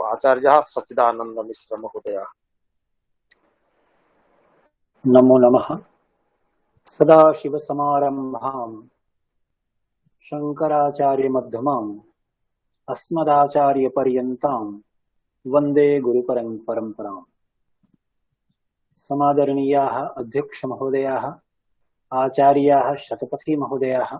आचार्यः सच्चिदानंद मिश्र महोदयः। नमो नमः। सदाशिवसमारम्भां शङ्कराचार्यमध्यमाम् अस्मदाचार्यपर्यन्तां वन्दे गुरुपरम्पराम्। समादरणीयाः अध्यक्षमहोदयाः, आचार्याः शतपथी महोदयाः,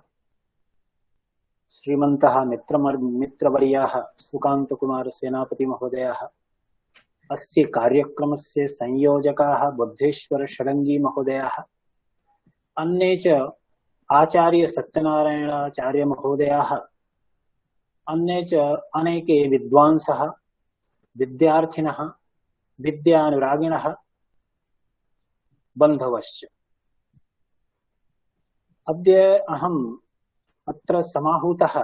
श्रीमन्तः मित्रवर्याः सुकान्तकुमार सेनापति महोदयाः, अस्य कार्यक्रमस्य संयोजकाः बुद्धेश्वर षडङ्गी महोदयाः, अन्ये च आचार्य सत्यनारायणाचार्य महोदयाः, अन्ये च अनेके विद्वांसः, विद्यार्थिनः, विद्यानुरागिणः, बन्धवश्च। अद्य अहम् अत्र समाहूतः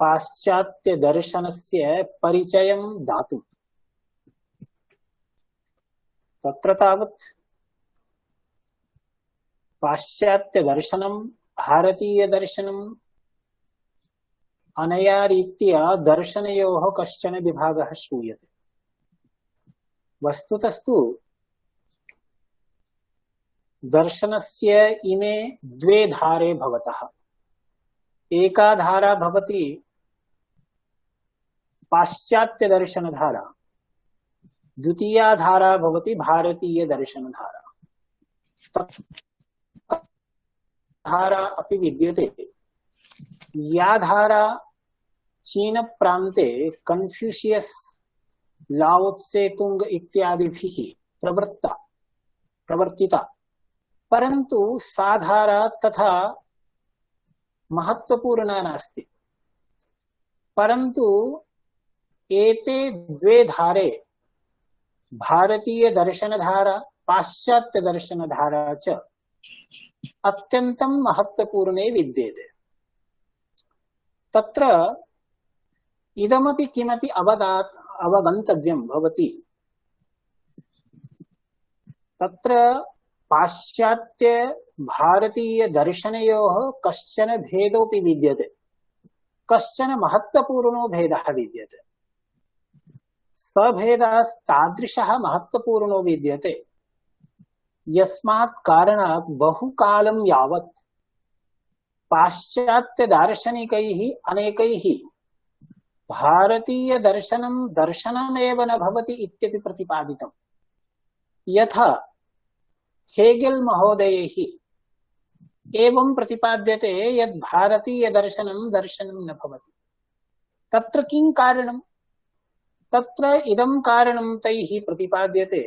पाश्चात्यदर्शनस्य परिचयं दातुम्। तत्र तावत् पाश्चात्यदर्शनं भारतीयदर्शनम् अनया रीत्या दर्शनयोः कश्चन विभागः श्रूयते। वस्तुतस्तु दर्शनस्य इमे द्वे धारे भवतः। एका धारा भवति पाश्चात्यदर्शनधारा, द्वितीया धारा भवति भारतीयदर्शनधारा। धारा अपि विद्यते। या धारा चीन प्रान्ते कन्फ्यूशियस, लाओ त्से तुंग इत्यादिभिः प्रवर्तिता, परन्तु सा धारा तथा महत्वपूर्णा नास्ति। परन्तु एते द्वे धारे, भारतीय दर्शनधारा पाश्चात्य दर्शनधारा च अत्यन्तं महत्वपूर्णे विद्येते। तत्र इदमपि किमपि अवगन्तव्यं भवति। तत्र पाश्चात्य भारतीय दर्शनयोः कश्चन भेदोऽपि विद्यते, कश्चन महत्वपूर्णो भेदः विद्यते। स भेदास्तादृशः महत्वपूर्णो विद्यते यस्मात् कारणात् बहुकालं यावत् पाश्चात्य दार्शनिकैः अनेकैः भारतीय दर्शनं दर्शनमेव न भवति इत्यपि प्रतिपादितम्। यथा हेगेल महोदयैः एवं प्रतिपाद्यते यत् भारतीय दर्शनं दर्शनं न भवति। तत्र किं कारणं? तत्र इदं कारणं तैः प्रतिपाद्यते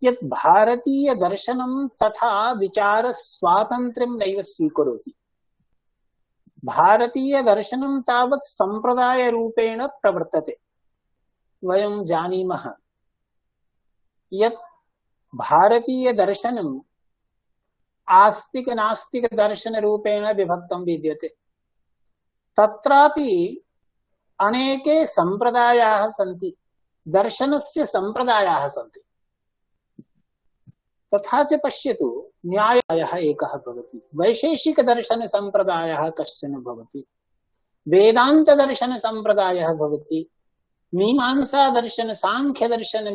यत् भारतीय दर्शनं तथा विचार स्वातन्त्र्यं नैव स्वीकरोति। भारतीय दर्शनं तावत् संप्रदाय रूपेण प्रवर्तते। वयं जानीमः यत् भारतीय दर्शनम् आस्तिक नास्तिक दर्शन रूपेण विभक्तं विद्यते। तत्रापि अनेके संप्रदायाः सन्ति, दर्शनस्य संप्रदायाः सन्ति। तथा च पश्यतु, न्यायः एकः भवति, वैशेषिक दर्शन संप्रदायः कश्चन भवति, वेदांत दर्शन संप्रदायः भवति, मीमांसा दर्शन सांख्य दर्शन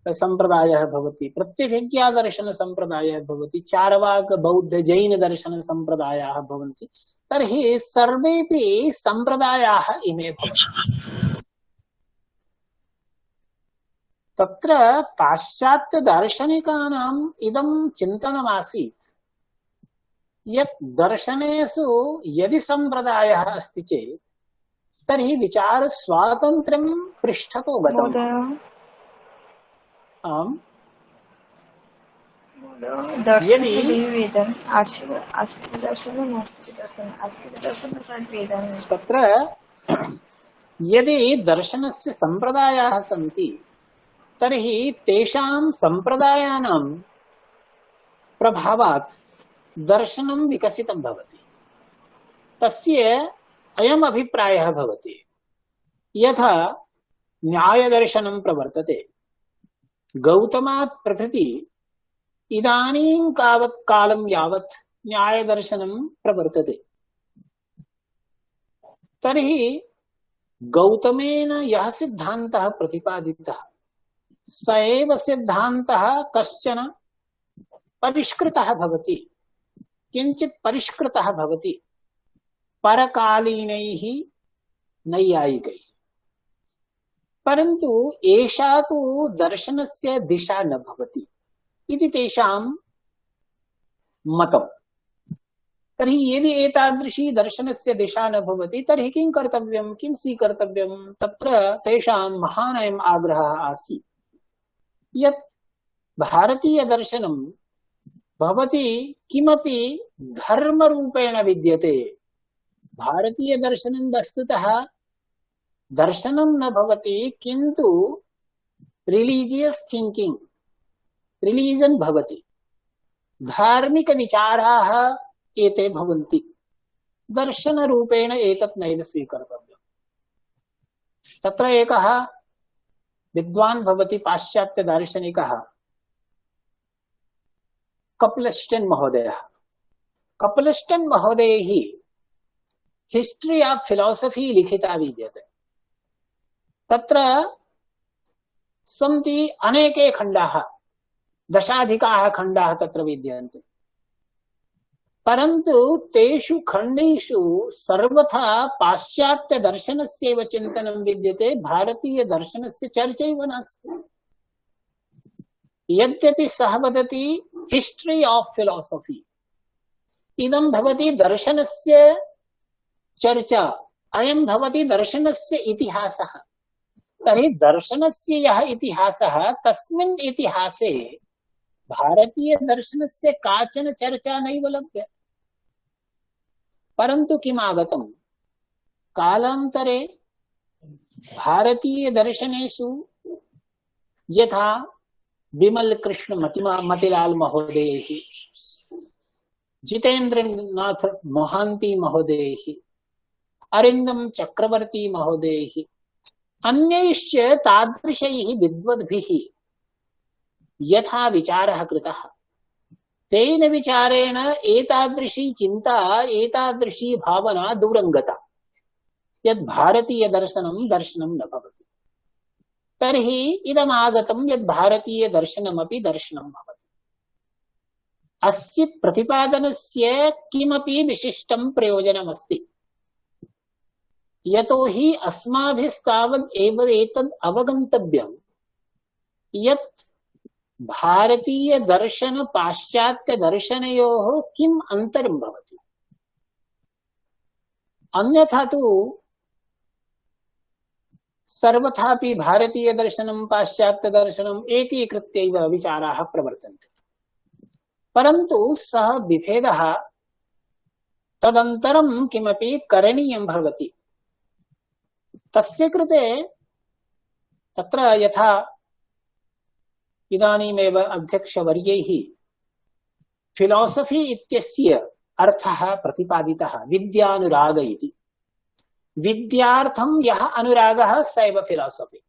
संप्रदायः भवति, प्रत्यभिज्ञा दर्शन संप्रदायः भवति, चार्वाक बौद्ध जैन दर्शन संप्रदायाः भवन्ति। तर्हि सर्वेपि संप्रदायाः इमे भवन्ति। तत्र पाश्चात्य दार्शनिकानाम् इदं चिन्तनमासीत् यत् दर्शनेषु यदि संप्रदायः अस्ति चेत् तर्हि विचार स्वातन्त्र्यं पृष्ठतो गतम्। आम्, तत्र यदि दर्शनस्य संप्रदायाः सन्ति तर्हि तेषां संप्रदायानां प्रभावात् दर्शनं विकसितं भवति। तस्य अयम् अभिप्रायः भवति यथा न्यायदर्शनं प्रवर्तते। गौतमात् प्रभृति इदानीं कालं यावत् न्यायदर्शनं प्रवर्तते। तर्हि गौतमेन यः सिद्धान्तः प्रतिपादितः स एव सिद्धान्तः कश्चन परिष्कृतः भवति, किंचित परिष्कृतः भवति परकालीनैः नैयायिकैः। परन्तु एषा तु दर्शनस्य दिशा न भवति इति तेषां मतम्। तर्हि यदि एतादृशी दर्शनस्य दिशा न भवति तर्हि किं कर्तव्यं, किं स्वीकर्तव्यं? तत्र तेषां महान् अयम् आग्रहः आसीत् यत् भारतीयदर्शनं भवति किमपि धर्मरूपेण विद्यते। भारतीयदर्शनं वस्तुतः दर्शनं न भवति, किन्तु रिलीजियस् थिंकिंग, रिलीजन भवति, धार्मिक विचाराः एते भवन्ति। दर्शनरूपेण एतत् नैव स्वीकर्तव्यम्। तत्र एकः विद्वान् भवति पाश्चात्य दार्शनिकः कपलस्टन् महोदयः। कपलस्टन् महोदयैः हिस्ट्री ऑफ फिलॉसफी लिखिता विद्यते। तत्र सन्ति अनेके खण्डाः, दशाधिकाः खण्डाः तत्र विद्यन्ते। परन्तु तेषु खण्डेषु सर्वथा पाश्चात्य दर्शनस्यैव चिन्तनं विद्यते, भारतीय दर्शनस्य चर्चैव नास्ति। यद्यपि सः वदति हिस्ट्री ऑफ फिलॉसफी, इदं भवति दर्शनस्य चर्चा, अयं भवति दर्शनस्य इतिहासः। तर्हि दर्शनस्य यः इतिहासः, तस्मिन् इतिहासे भारतीय दर्शनस्य काचन चर्चा नैव लभ्यते। परन्तु किम् आगतं, कालान्तरे भारतीय दर्शनेषु यथा विमल कृष्ण मतिलाल महोदयैः, जितेन्द्रनाथ मोहांती महोदयैः, अरिन्दम चक्रवर्ती महोदयैः, अन्यैश्च तादृशैः विद्वद्भिः यथा विचारः कृतः, तेन विचारेण एतादृशी चिंता, एतादृशी भावना दूरं गता यद् भारतीय दर्शनं दर्शनं न भवति। तर्हि इदम् आगतं यद् भारतीय दर्शनमपि दर्शनं भवति। अस्य प्रतिपादनस्य किमपि विशिष्टं प्रयोजनमस्ति, यतो हि अस्माभिस्तावत् एव एतद् अवगन्तव्यं यत् भारतीय दर्शन पाश्चात्य दर्शनयोः किम् अन्तरं भवति। अन्यथा तु सर्वथापि भारतीय दर्शनं पाश्चात्य दर्शनम् एकीकृत्यैव विचाराः प्रवर्तन्ते। परन्तु सः विभेदः तदन्तरं किमपि करणीयं भवति। तस्य कृते तत्र यथा इदानीमेव अध्यक्षवर्यैः फिलॉसफी इत्यस्य अर्थः प्रतिपादितः विद्यानुराग इति। विद्यार्थं यः अनुरागः स एव फिलॉसफी।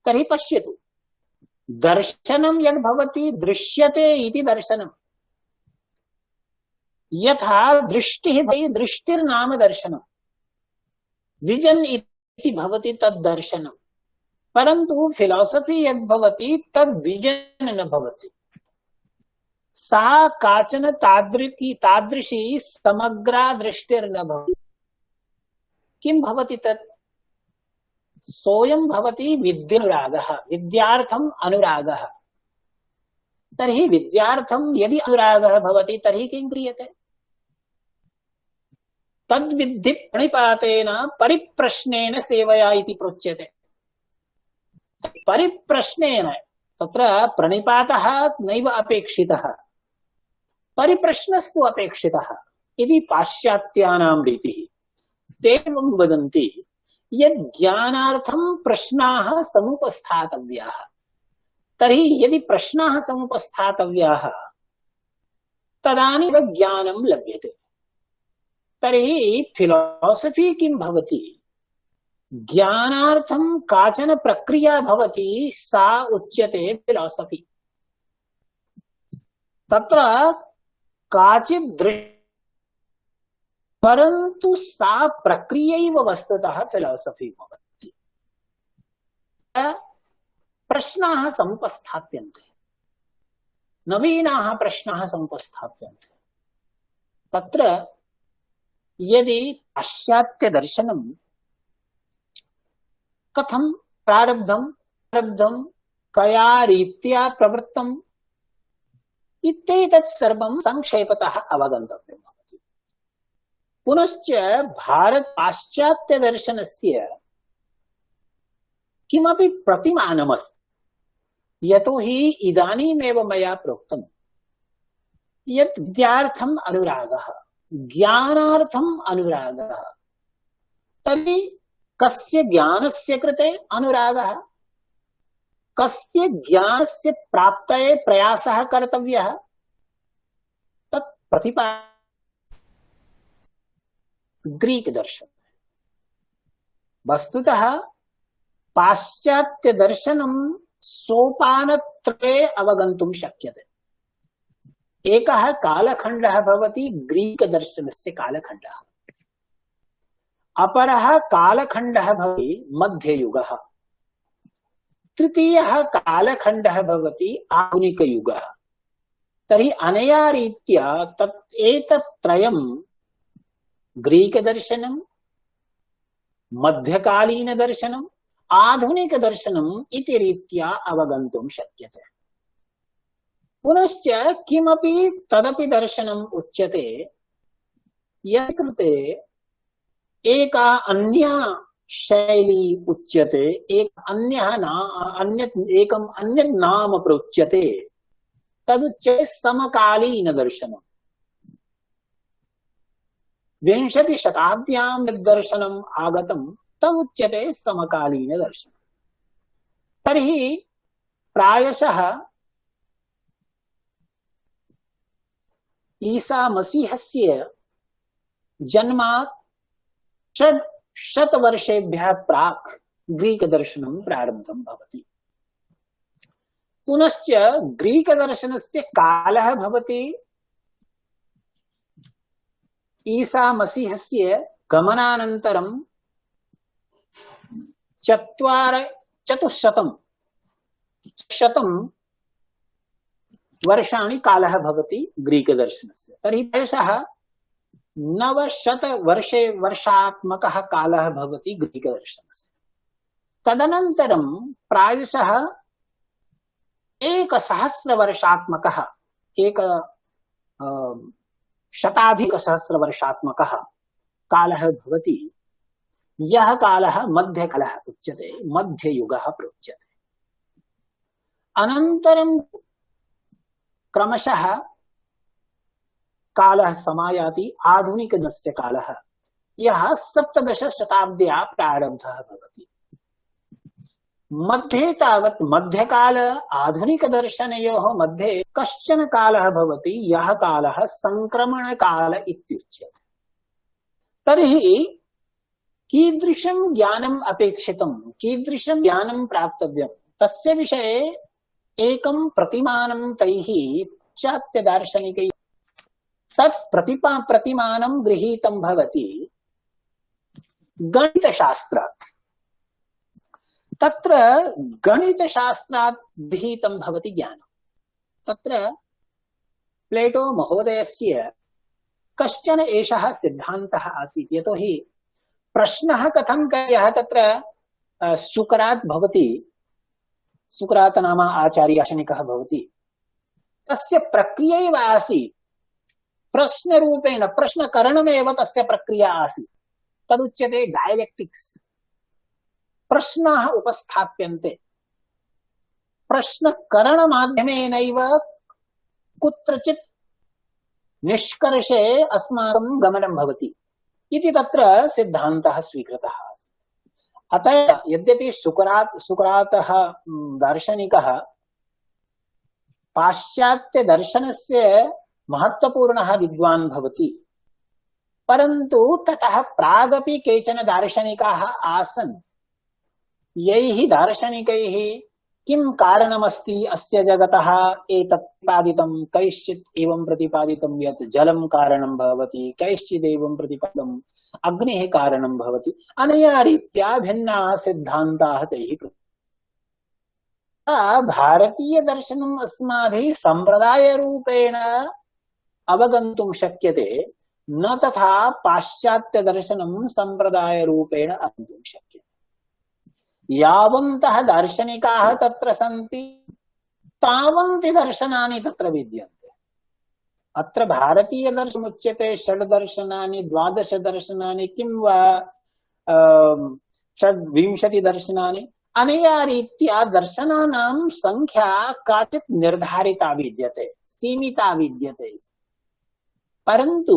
तर्हि पश्यतु, दर्शनं यद् भवति दृश्यते इति दर्शनं। यथा दृष्टिः भवति, दृष्टिर्नाम दर्शनं। विजन इति भवति तद् दर्शनं। परन्तु फिलॉसफी यद् भवति तद् विजन न भवति। सा काचन तादृशी समग्रा दृष्टिर्न भवति। किं भवति तत्? सोऽयं भवति विद्यानुरागः, विद्यार्थम् अनुरागः। तर्हि विद्यार्थं यदि अनुरागः भवति तर्हि किं क्रियते? तद्विद्धि प्रणिपातेन परिप्रश्नेन सेवया इति प्रोच्यते। परिप्रश्नेन, तत्र प्रणिपातः नैव अपेक्षितः, परिप्रश्नस्तु अपेक्षितः इति पाश्चात्यानां रीतिः। ते वदन्ति यद् ज्ञानार्थं प्रश्नाः समुपस्थातव्याः। तर्हि यदि प्रश्नाः समुपस्थातव्याः तदानीं ज्ञानं लभ्यते। तर्हि फिलॉसफी किं भवति? ज्ञानार्थं काचन प्रक्रिया भवति, सा उच्यते फिलॉसफी। तत्र काचित् परंतु सा प्रक्रियैव वस्तुतः फिलॉसफी भवति। प्रश्नाः समुपस्थाप्यन्ते, नवीनाः प्रश्नाः समुपस्थाप्यन्ते। तत्र यदि पाश्चात्य दर्शनं कथं प्रारब्धं कया रीत्या प्रवृत्तम् इत्येतत् सर्वं संक्षेपतः अवगन्तव्यं भवति। पुनश्च भारत पाश्चात्य दर्शनस्य किमपि प्रतिमानमस्ति, यतोहि इदानीमेव मया प्रोक्तं यत् विद्यार्थम् अनुरागः, ज्ञानार्थम् अनुरागः, तर्हि कस्य ज्ञानस्य कृते अनुरागः, कस्य ज्ञानस्य प्राप्तये प्रयासः कर्तव्यः, तत् प्रतिपाद्यते ग्रीक दर्शन। वस्तुतः पाश्चात्य दर्शनं सोपानत्रये अवगन्तुं शक्यते। एकः कालखण्डः भवति ग्रीक दर्शनस्य कालखण्डः, अपरः कालखण्डः भवति मध्ययुगः, तृतीयः कालखण्डः भवति आधुनिकयुगः। तर्हि अनया रीत्या एतत्त्रयं ग्रीक दर्शनं, मध्यकालीन दर्शनं, आधुनिक दर्शनम् इति रीत्या अवगन्तुं शक्यते। पुनश्च किमपि तदपि दर्शनम् उच्यते यत् कृते एका अन्या शैली उच्यते, एकम् अन्यत् नाम प्रोच्यते, तदुच्यते समकालीन दर्शनम्। 20 शताब्द्यां यद् दर्शनम् आगतं तदुच्यते समकालीन दर्शनम्। तर्हि प्रायशः ईसा मसीहस्य जन्मात् 600 वर्षेभ्यः प्राक् ग्रीक दर्शनं प्रारब्धं भवति। पुनश्च ग्रीक दर्शनस्य कालः भवति ईसा मसीहस्य गमनानन्तरं 400 वर्षाणि कालः भवति ग्रीक दर्शनस्य। तर्हि प्रायशः 900 वर्षात्मकः कालः भवति ग्रीक दर्शनस्य। तदनन्तरं प्रायशः 1000 वर्षात्मकः, 100 वर्षात्मकः कालः भवति। यः कालः मध्यकालः उच्यते, मध्ययुगः प्रोच्यते। अनन्तरं क्रमशः कालः समायाति आधुनिकस्य कालः, यः 17 शताब्द्याः प्रारब्धः भवति। मध्ये तावत् मध्यकाल आधुनिकदर्शनयोः मध्ये कश्चन कालः भवति, यः कालः संक्रमणकाल इत्युच्यते। तर्हि कीदृशं ज्ञानम् अपेक्षितं, कीदृशं ज्ञानं प्राप्तव्यं, तस्य विषये एकं प्रतिमानं तैः पाश्चात्य दार्शनिकैः तत् प्रतिमानं गृहीतं भवति गणितशास्त्रात्। तत्र गणितशास्त्रात् गृहीतं भवति ज्ञानं। तत्र प्लेटो महोदयस्य कश्चन एषः सिद्धान्तः आसीत्। यतोहि प्रश्नः कथं कयः तत्र सुकरात् भवति, सुकरात नाम आचार्य दार्शनिकः भवति, तस्य प्रक्रिया एव आसीत् प्रश्नरूपेण, प्रश्नकरणमेव तस्य प्रक्रिया आसीत्। तदुच्यते डायलेक्टिक्स्। प्रश्नाः उपस्थाप्यन्ते, प्रश्नकरणमाध्यमेनैव कुत्रचित् निष्कर्षे अस्माकं गमनं भवति इति तत्र सिद्धान्तः स्वीकृतः आसीत्। अतः यद्यपि सुकरातः दार्शनिकः पाश्चात्य दर्शनस्य महत्वपूर्णः विद्वान् भवति, परन्तु ततः प्रागपि केचन दार्शनिकाः आसन्, यैः दार्शनिकैः किं कारणमस्ति अस्य जगतः एतत् प्रतिपादितं, कैश्चित् एवं प्रतिपादितं यत् जलं कारणं भवति, कैश्चित् एवं प्रतिपादितं अग्निः कारणं भवति। अनया रीत्या भिन्नाः सिद्धान्ताः तैः भारतीय दर्शनम् अस्माभिः संप्रदाय रूपेण अवगन्तुं शक्यते, न तथा पाश्चात्य दर्शनं संप्रदाय रूपेण अवगन्तुं शक्यते। यावन्तः दार्शनिकाः तत्र सन्ति तावन्ति दर्शनानि तत्र विद्यन्ते। अत्र भारतीय दर्शनमुच्यते षड् दर्शनानि, द्वादश दर्शनानि, किं वा 26 दर्शनानि। अनया रीत्या दर्शनानां संख्या काचित् निर्धारिता विद्यते, सीमिता विद्यते। परन्तु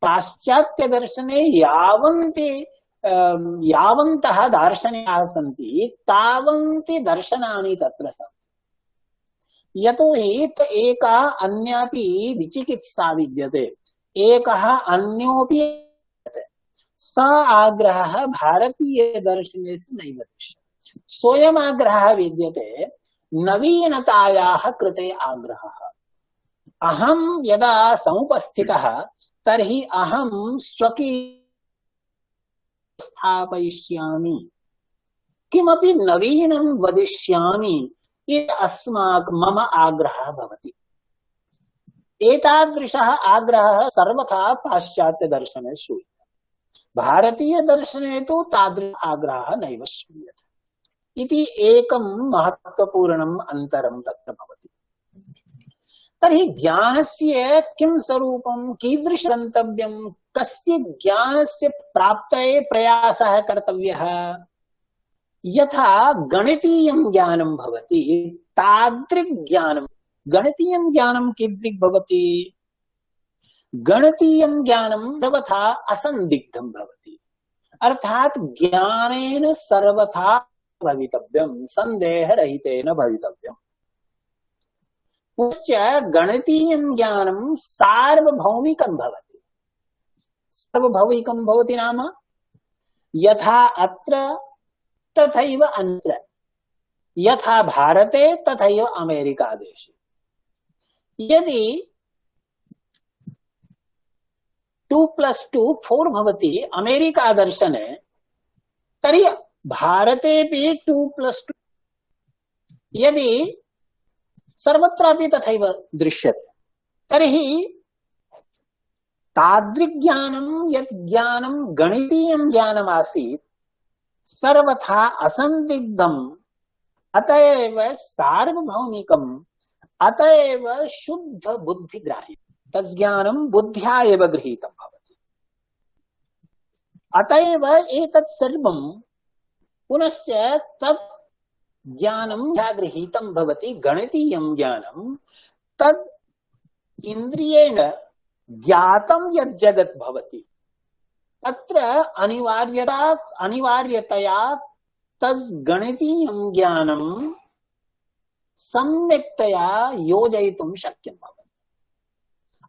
पाश्चात्य दर्शने यावन्तः दार्शनिकाः सन्ति तावन्ति दर्शनानि तत्र सन्ति। यतोहि एका अन्यापि विचिकित्सा विद्यते, एकः अन्योपि स आग्रहः भारतीय दर्शनेषु नैव दृश्यते। सोऽयम् आग्रहः विद्यते नवीनतायाः कृते आग्रहः। अहं यदा समुपस्थितः तर्हि अहं स्वकीय स्थापयिष्यामि, किमपि नवीनं वदिष्यामि इति मम आग्रहः भवति। एतादृशः आग्रहः सर्वथा पाश्चात्य दर्शने श्रूयते, भारतीय दर्शने तु तादृश आग्रहः नैव श्रूयते इति एकं महत्त्वपूर्णम् अन्तरं तत्र भवति। तर्हि ज्ञानस्य किं स्वरूपं, कीदृश गन्तव्यं, कस्य ज्ञानस्य प्राप्तये प्रयासः कर्तव्यः। यथा गणितीयं ज्ञानं भवति तादृक् ज्ञानं, गणितीयं ज्ञानं कीदृक् भवति, गणितीयं ज्ञानं सर्वथा असन्दिग्धं भवति, अर्थात् ज्ञानेन सर्वथा भवितव्यं, सन्देहरहितेन भवितव्यम्। पुनश्च गणितीयं ज्ञानं सार्वभौमिकं भवति। सार्वभौमिकं भवति नाम यथा अत्र तथैव अन्यत्र, यथा भारते तथैव अमेरिका देशे। यदि 2+2 4 भवति अमेरिका दर्शने, तर्हि भारतेपि 2+2 यदि सर्वत्रापि तथैव दृश्यते, तर्हि तादृग्ज्ञानं यत् ज्ञानं गणितीयं ज्ञानमासीत् सर्वथा असन्दिग्धम्, अतएव सार्वभौमिकम्, अतएव शुद्ध बुद्धिग्राह्यम्, तज्ज्ञानं बुद्ध्या एव गृहीतं भवति। अतएव एतत् सर्वं पुनश्च तत् ज्ञानं या गृहीतं भवति, गणितीयं ज्ञानं, तद् इन्द्रियेण ज्ञातं यत् जगत् भवति, तत्र अनिवार्यतया तस् गणितीयं ज्ञानं सम्यक्तया योजयितुं शक्यं भवति।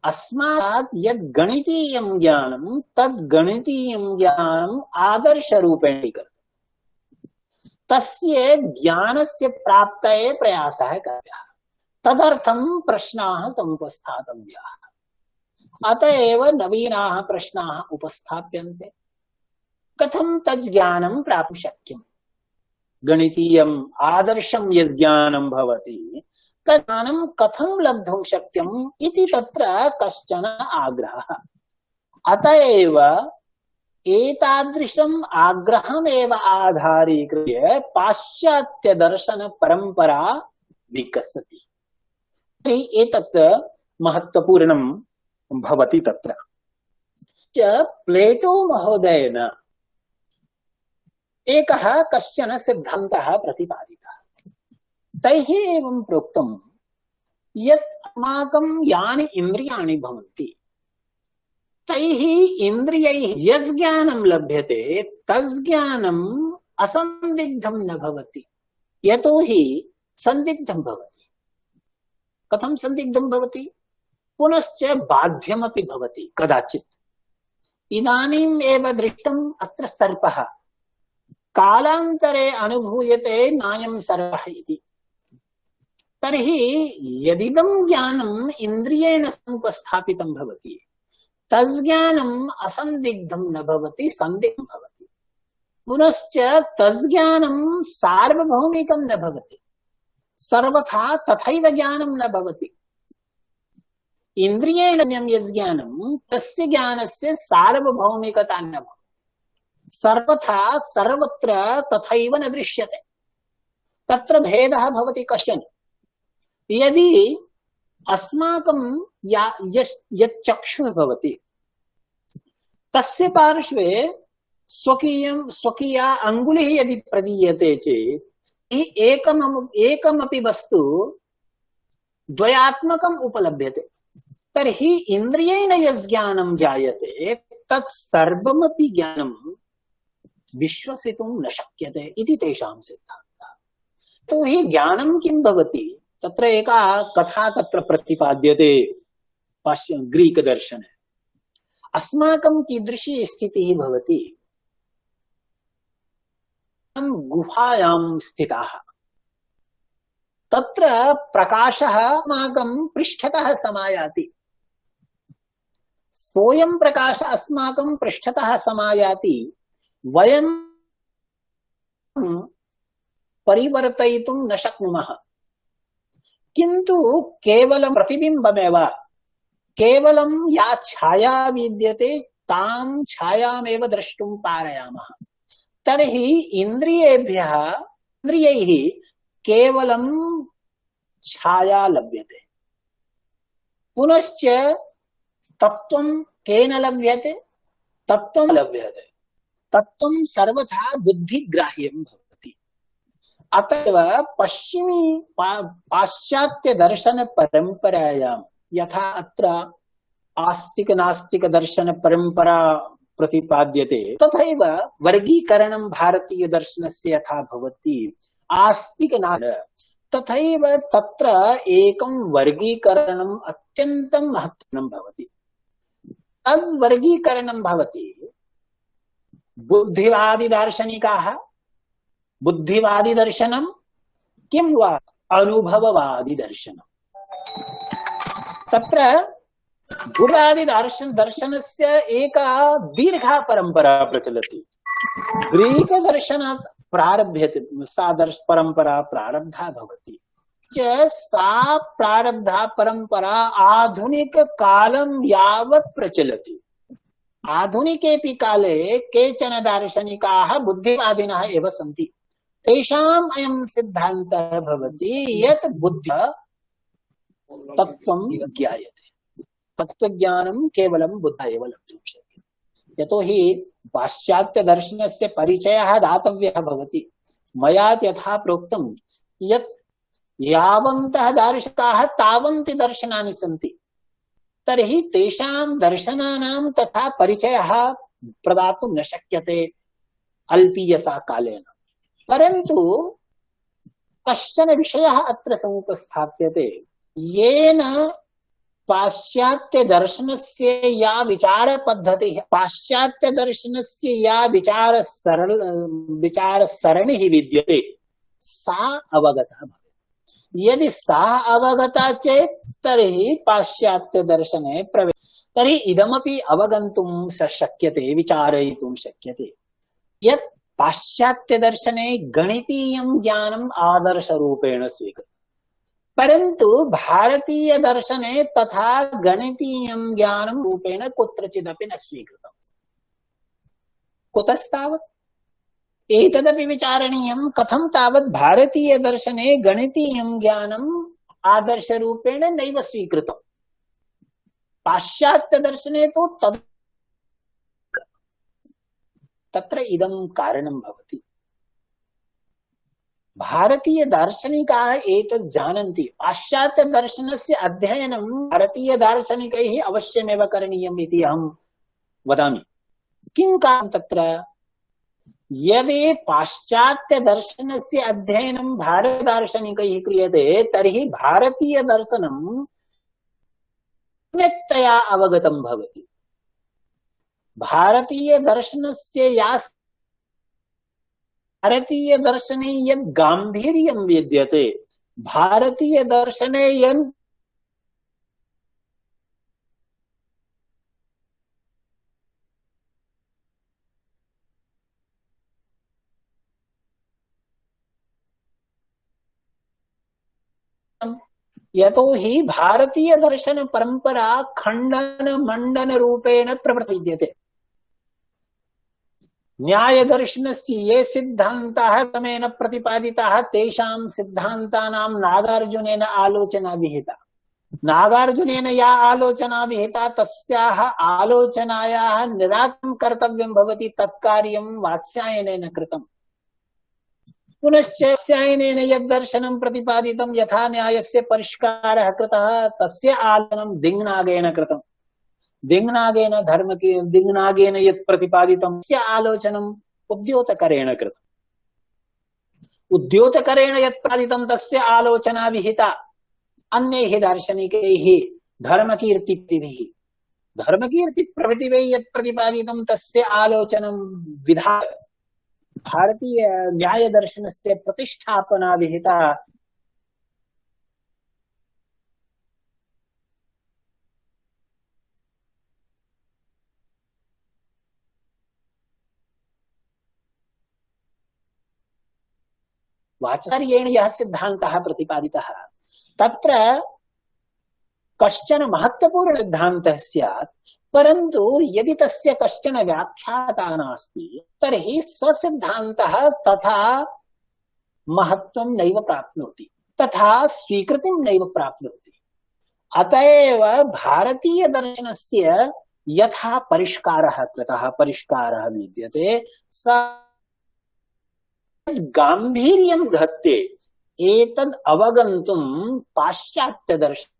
अस्मात् यद् गणितीयं ज्ञानं तद् गणितीयं ज्ञानम् आदर्शरूपेण स्वीकर्तव्यम्, तस्य ज्ञानस्य प्राप्तये प्रयासः कर्तव्यः, तदर्थं प्रश्नाः समुपस्थातव्याः। अतएव नवीनाः प्रश्नाः उपस्थाप्यन्ते, कथं तत् ज्ञानं प्राप्तुं शक्यम्, गणितीयम् आदर्शं यत् ज्ञानं भवति तत् ज्ञानं कथं लब्धुं शक्यम् इति तत्र कश्चन आग्रहः। अतएव एतादृशम् आग्रहमेव आधारीकृत्य पाश्चात्य दर्शन परंपरा विकसति। एतत् महत्त्वपूर्णं भवति। तत्र प्लेटो महोदयेन एकः कश्चन सिद्धान्तः प्रतिपादितः। तैः एवं प्रोक्तं यत् अस्माकं यानि इन्द्रियाणि भवन्ति तैः इन्द्रियैः यस् ज्ञानं लभ्यते तस् ज्ञानम् असन्दिग्धं न भवति, यतोहि सन्दिग्धं भवति। कथं सन्दिग्धं भवति? पुनश्च बाध्यमपि भवति कदाचित्। इदानीम् एव दृष्टम् अत्र सर्पः, कालान्तरे अनुभूयते नायं सर्पः इति। तर्हि यदिदं ज्ञानम् इन्द्रियेण समुपस्थापितं भवति तज्ज्ञानम् असन्दिग्धं न भवति, सन्दिग्धं भवति। पुनश्च तज्ज्ञानम् सार्वभौमिकं न भवति, सर्वथा तथैव ज्ञानं न भवति। इन्द्रियेण यज्ञानं तस्य ज्ञानस्य सार्वभौमिकता न भवति, सर्वथा सर्वत्र तथैव न दृश्यते। तत्र भेदः भवति कश्चन। यदि अस्माकं यत् चक्षुः भवति तस्य पार्श्वे स्वकीया अङ्गुलिः यदि प्रदीयते चेत् एकमपि वस्तु द्वयात्मकम् उपलभ्यते, तर्हि इन्द्रियेण यज्ज्ञानं जायते तत् सर्वमपि ज्ञानं विश्वसितुं न शक्यते इति तेषां सिद्धान्तः। तो हि ज्ञानं किं भवति, तत्र एका कथा तत्र प्रतिपाद्यते ग्रीक दर्शने। अस्माकं कीदृशी स्थितिः भवति, हम गुहायां स्थिताः, तत्र प्रकाशः अस्माकं पृष्ठतः समायाति, सोऽयं प्रकाश अस्माकं पृष्ठतः समायाति, वयं परिवर्तयितुं न शक्नुमः, किन्तु केवलं प्रतिबिम्बमेव, केवलं या छाया विद्यते तां छायामेव द्रष्टुं पारयामः। तर्हि इन्द्रियैः केवलं छाया लभ्यते। पुनश्च तत्त्वं केन लभ्यते, तत्त्वं लभ्यते, तत्त्वं सर्वथा बुद्धिग्राह्यं भवति। अतएव पश्चिमी पाश्चात्य दर्शन परंपरायां यथा अत्र आस्तिक नास्तिक दर्शन परंपरा प्रतिपाद्यते, तथैव वर्गीकरणं भारतीय दर्शनस्य यथा भवति आस्तिक नास्तिक, तथैव तत्र एकं वर्गीकरणम् अत्यन्तं महत्त्वपूर्णं भवति। तद् वर्गीकरणं भवति बुद्धिवादी दार्शनिकाः, बुद्धिवादी दर्शनं किं वा अनुभववादी दर्शनं। तत्र बुद्धिवादी दर्शनस्य एका दीर्घा परंपरा प्रचलति। ग्रीक दर्शनात् प्रारभ्यते, सा परंपरा प्रारब्धा भवति च, सा प्रारब्धा परंपरा आधुनिक कालं यावत् प्रचलति। आधुनिकेऽपि काले केचन दार्शनिकाः बुद्धिवादिनः एव सन्ति। तेषाम् अयं सिद्धान्तः भवति यत् बुद्ध्या तत्त्वं ज्ञायते, तत्त्वज्ञानं केवलं बुद्ध्या एव लब्धुं शक्यते। यतोहि पाश्चात्य दर्शनस्य परिचयः दातव्यः भवति। मया यथा प्रोक्तं यत् यावन्तः दार्शनिकाः तावन्ति दर्शनानि सन्ति, तर्हि तेषां दर्शनानां तथा परिचयः प्रदातुं न शक्यते अल्पीयसा कालेन। परन्तु कश्चन विषयः अत्र समुपस्थाप्यते, येन पाश्चात्य दर्शनस्य या विचार पद्धतिः, पाश्चात्य दर्शनस्य या विचार सरणिः विद्यते सा अवगता भवेत्। यदि सा अवगता चेत् तर्हि पाश्चात्य दर्शने प्रवेश, तर्हि इदमपि अवगन्तुं शक्यते, विचारयितुं शक्यते यत् पाश्चात्य दर्शने गणितीयं ज्ञानम् आदर्शरूपेण स्वीकृतं, परन्तु भारतीय दर्शने तथा गणितीयं ज्ञानं रूपेण कुत्रचिदपि न स्वीकृतम्। कुतस्तावत्? एतदपि विचारणीयं, कथं तावत् भारतीय दर्शने गणितीयं ज्ञानम् आदर्शरूपेण नैव स्वीकृतम्, पाश्चात्य दर्शने तु तत्र इदं कारणं भवति। भारतीय दार्शनिकाः एतत् जानन्ति, पाश्चात्य दर्शनस्य अध्ययनं भारतीय दार्शनिकैः अवश्यमेव करणीयम् इति अहं वदामि। किं कारणं तत्र? यदि पाश्चात्य दर्शनस्य अध्ययनं भारतीय दार्शनिकैः क्रियते तर्हि भारतीय दर्शनं सम्यक्तया अवगतं भवति। भारतीय दर्शनस्य भारतीय दर्शने यद् गाम्भीर्यं विद्यते भारतीय दर्शने यन् यतो हि भारतीय दर्शन परंपरा खंडन मंडन रूपेण प्रवर्तते। न्याय दर्शनस्य ये सिद्धान्ताः क्रमेण प्रतिपादिताः तेषां सिद्धान्तानां नागार्जुनेन आलोचना विहिता। नागार्जुनेन या आलोचना विहिता तस्याः आलोचनायाः निराकरणं कर्तव्यं भवति। तत्कार्यं वात्स्यायनेन कृतम्। पुनश्च वात्स्यायनेन यद्दर्शनं प्रतिपादितं यथा न्यायस्य परिष्कारः कृतः तस्य आलोचनं दिङ्नागेन कृतम्। दिङ्नागेन धर्म की दिङ्नागेन यत् प्रतिपादितं तस्य आलोचनम् उद्योतकरेण कृतम्। उद्योतकरेण यत् प्रतिपादितं तस्य आलोचना विहिता अन्यैः दार्शनिकैः धर्मकीर्तिभिः। धर्मकीर्तिप्रभृतिभिः यत् प्रतिपादितं तस्य आलोचनं विधाय भारतीय न्याय दर्शनस्य प्रतिष्ठापना विहिता। वाचार्येण यः सिद्धान्तः प्रतिपादितः तत्र कश्चन महत्वपूर्ण सिद्धान्तः स्यात्, परन्तु यदि तस्य कश्चन व्याख्याता नास्ति तर्हि स सिद्धान्तः तथा महत्वं नैव प्राप्नोति, तथा स्वीकृतिं नैव प्राप्नोति। अतएव भारतीय दर्शनस्य यथा परिष्कारः कृतः, परिष्कारः विद्यते, स गांभीर्यं धत्ते एतद् अवगन्तुं पाश्चात्य दर्शन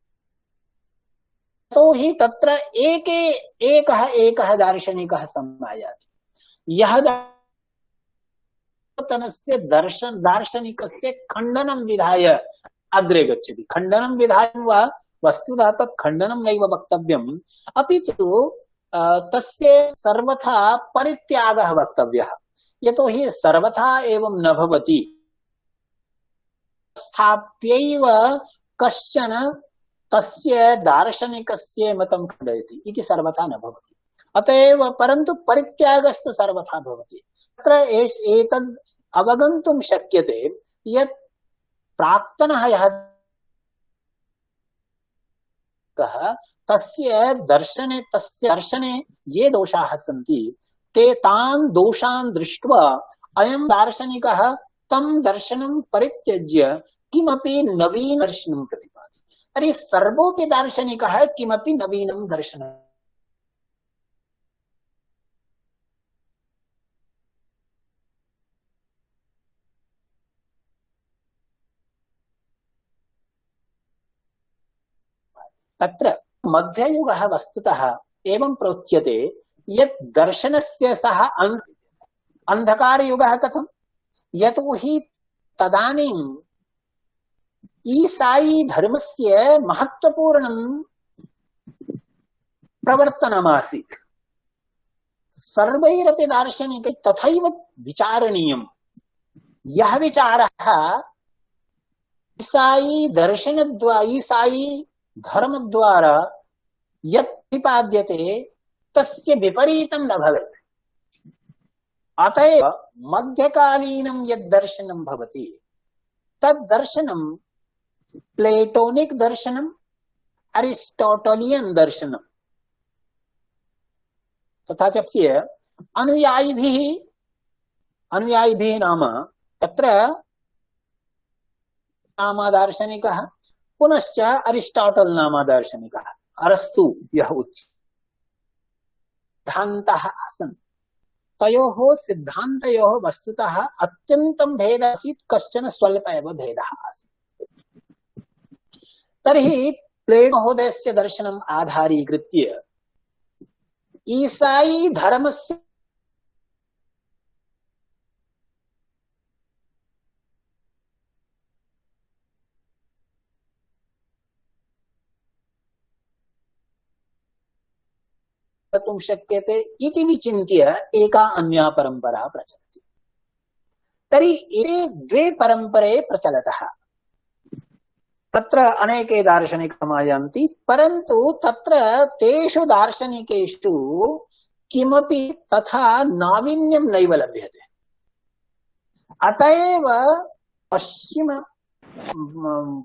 तो ही तत्र एकः दार्शनिकः सम्मायाति। यः तनस्य दार्शनिकस्य खण्डनं विधाय अग्रे गच्छति। खण्डनं विधाय वा वस्तुतः तत् खण्डनं नैव वक्तव्यम्, अपि तु तस्य सर्वथा परित्यागः वक्तव्यः। यतो हि सर्वथा एवं न भवति। स्थाप्यैव कश्चन तस्य दार्शनिकस्य मतं खण्डयति इति सर्वथा न भवति। अतएव परन्तु परित्यागस्तु सर्वथा भवति। तत्र एतद् अवगन्तुं शक्यते यत् प्राक्तनः यः तस्य दर्शने ये दोषाः सन्ति ते तान् दोषान् दृष्ट्वा अयं दार्शनिकः तं दर्शनं परित्यज्य किमपि नवीन दर्शनं प्रतिपादयति। तर्हि सर्वोऽपि दार्शनिकः किमपि नवीनं दर्शनं तत्र मध्ययुगः वस्तुतः एवं प्रोच्यते यत् दर्शनस्य सः अन्धकारयुगः कथम्? यतो हि तदानीं ईसाई धर्मस्य महत्वपूर्णं प्रवर्तनमासीत्। सर्वैरपि दार्शनिकैः तथैव विचारणीयम्। यः विचारः ईसाई धर्मद्वारा यत् प्रतिपाद्यते तस्य विपरीतं न भवेत्। अतएव मध्यकालीनं यद् दर्शनं भवति तद् दर्शनं प्लेटोनिक दर्शनम्, अरिस्टोटलियन दर्शनम् तथा च अनुयायिभिः नाम तत्र नाम दार्शनिकः, पुनश्च अरिस्टोटल नाम दार्शनिकः, अरस्तु यः सिद्धान्तः आसन्। तयोः सिद्धान्तयोः वस्तुतः अत्यन्तं भेदः आसीत्, कश्चन स्वल्प एव भेदः आसीत्। तर्हि प्लेटो महोदयस्य दर्शनम् आधारीकृत्य ईसाई धर्मस्य कर्तुं शक्यते इति विचिन्त्य एका अन्या परम्परा प्रचलति। तर्हि एते द्वे परम्परे प्रचलतः। तत्र अनेके दार्शनिकाः समायान्ति, परन्तु तत्र तेषु दार्शनिकेषु किमपि तथा नावीन्यं नैव लभ्यते। अत एव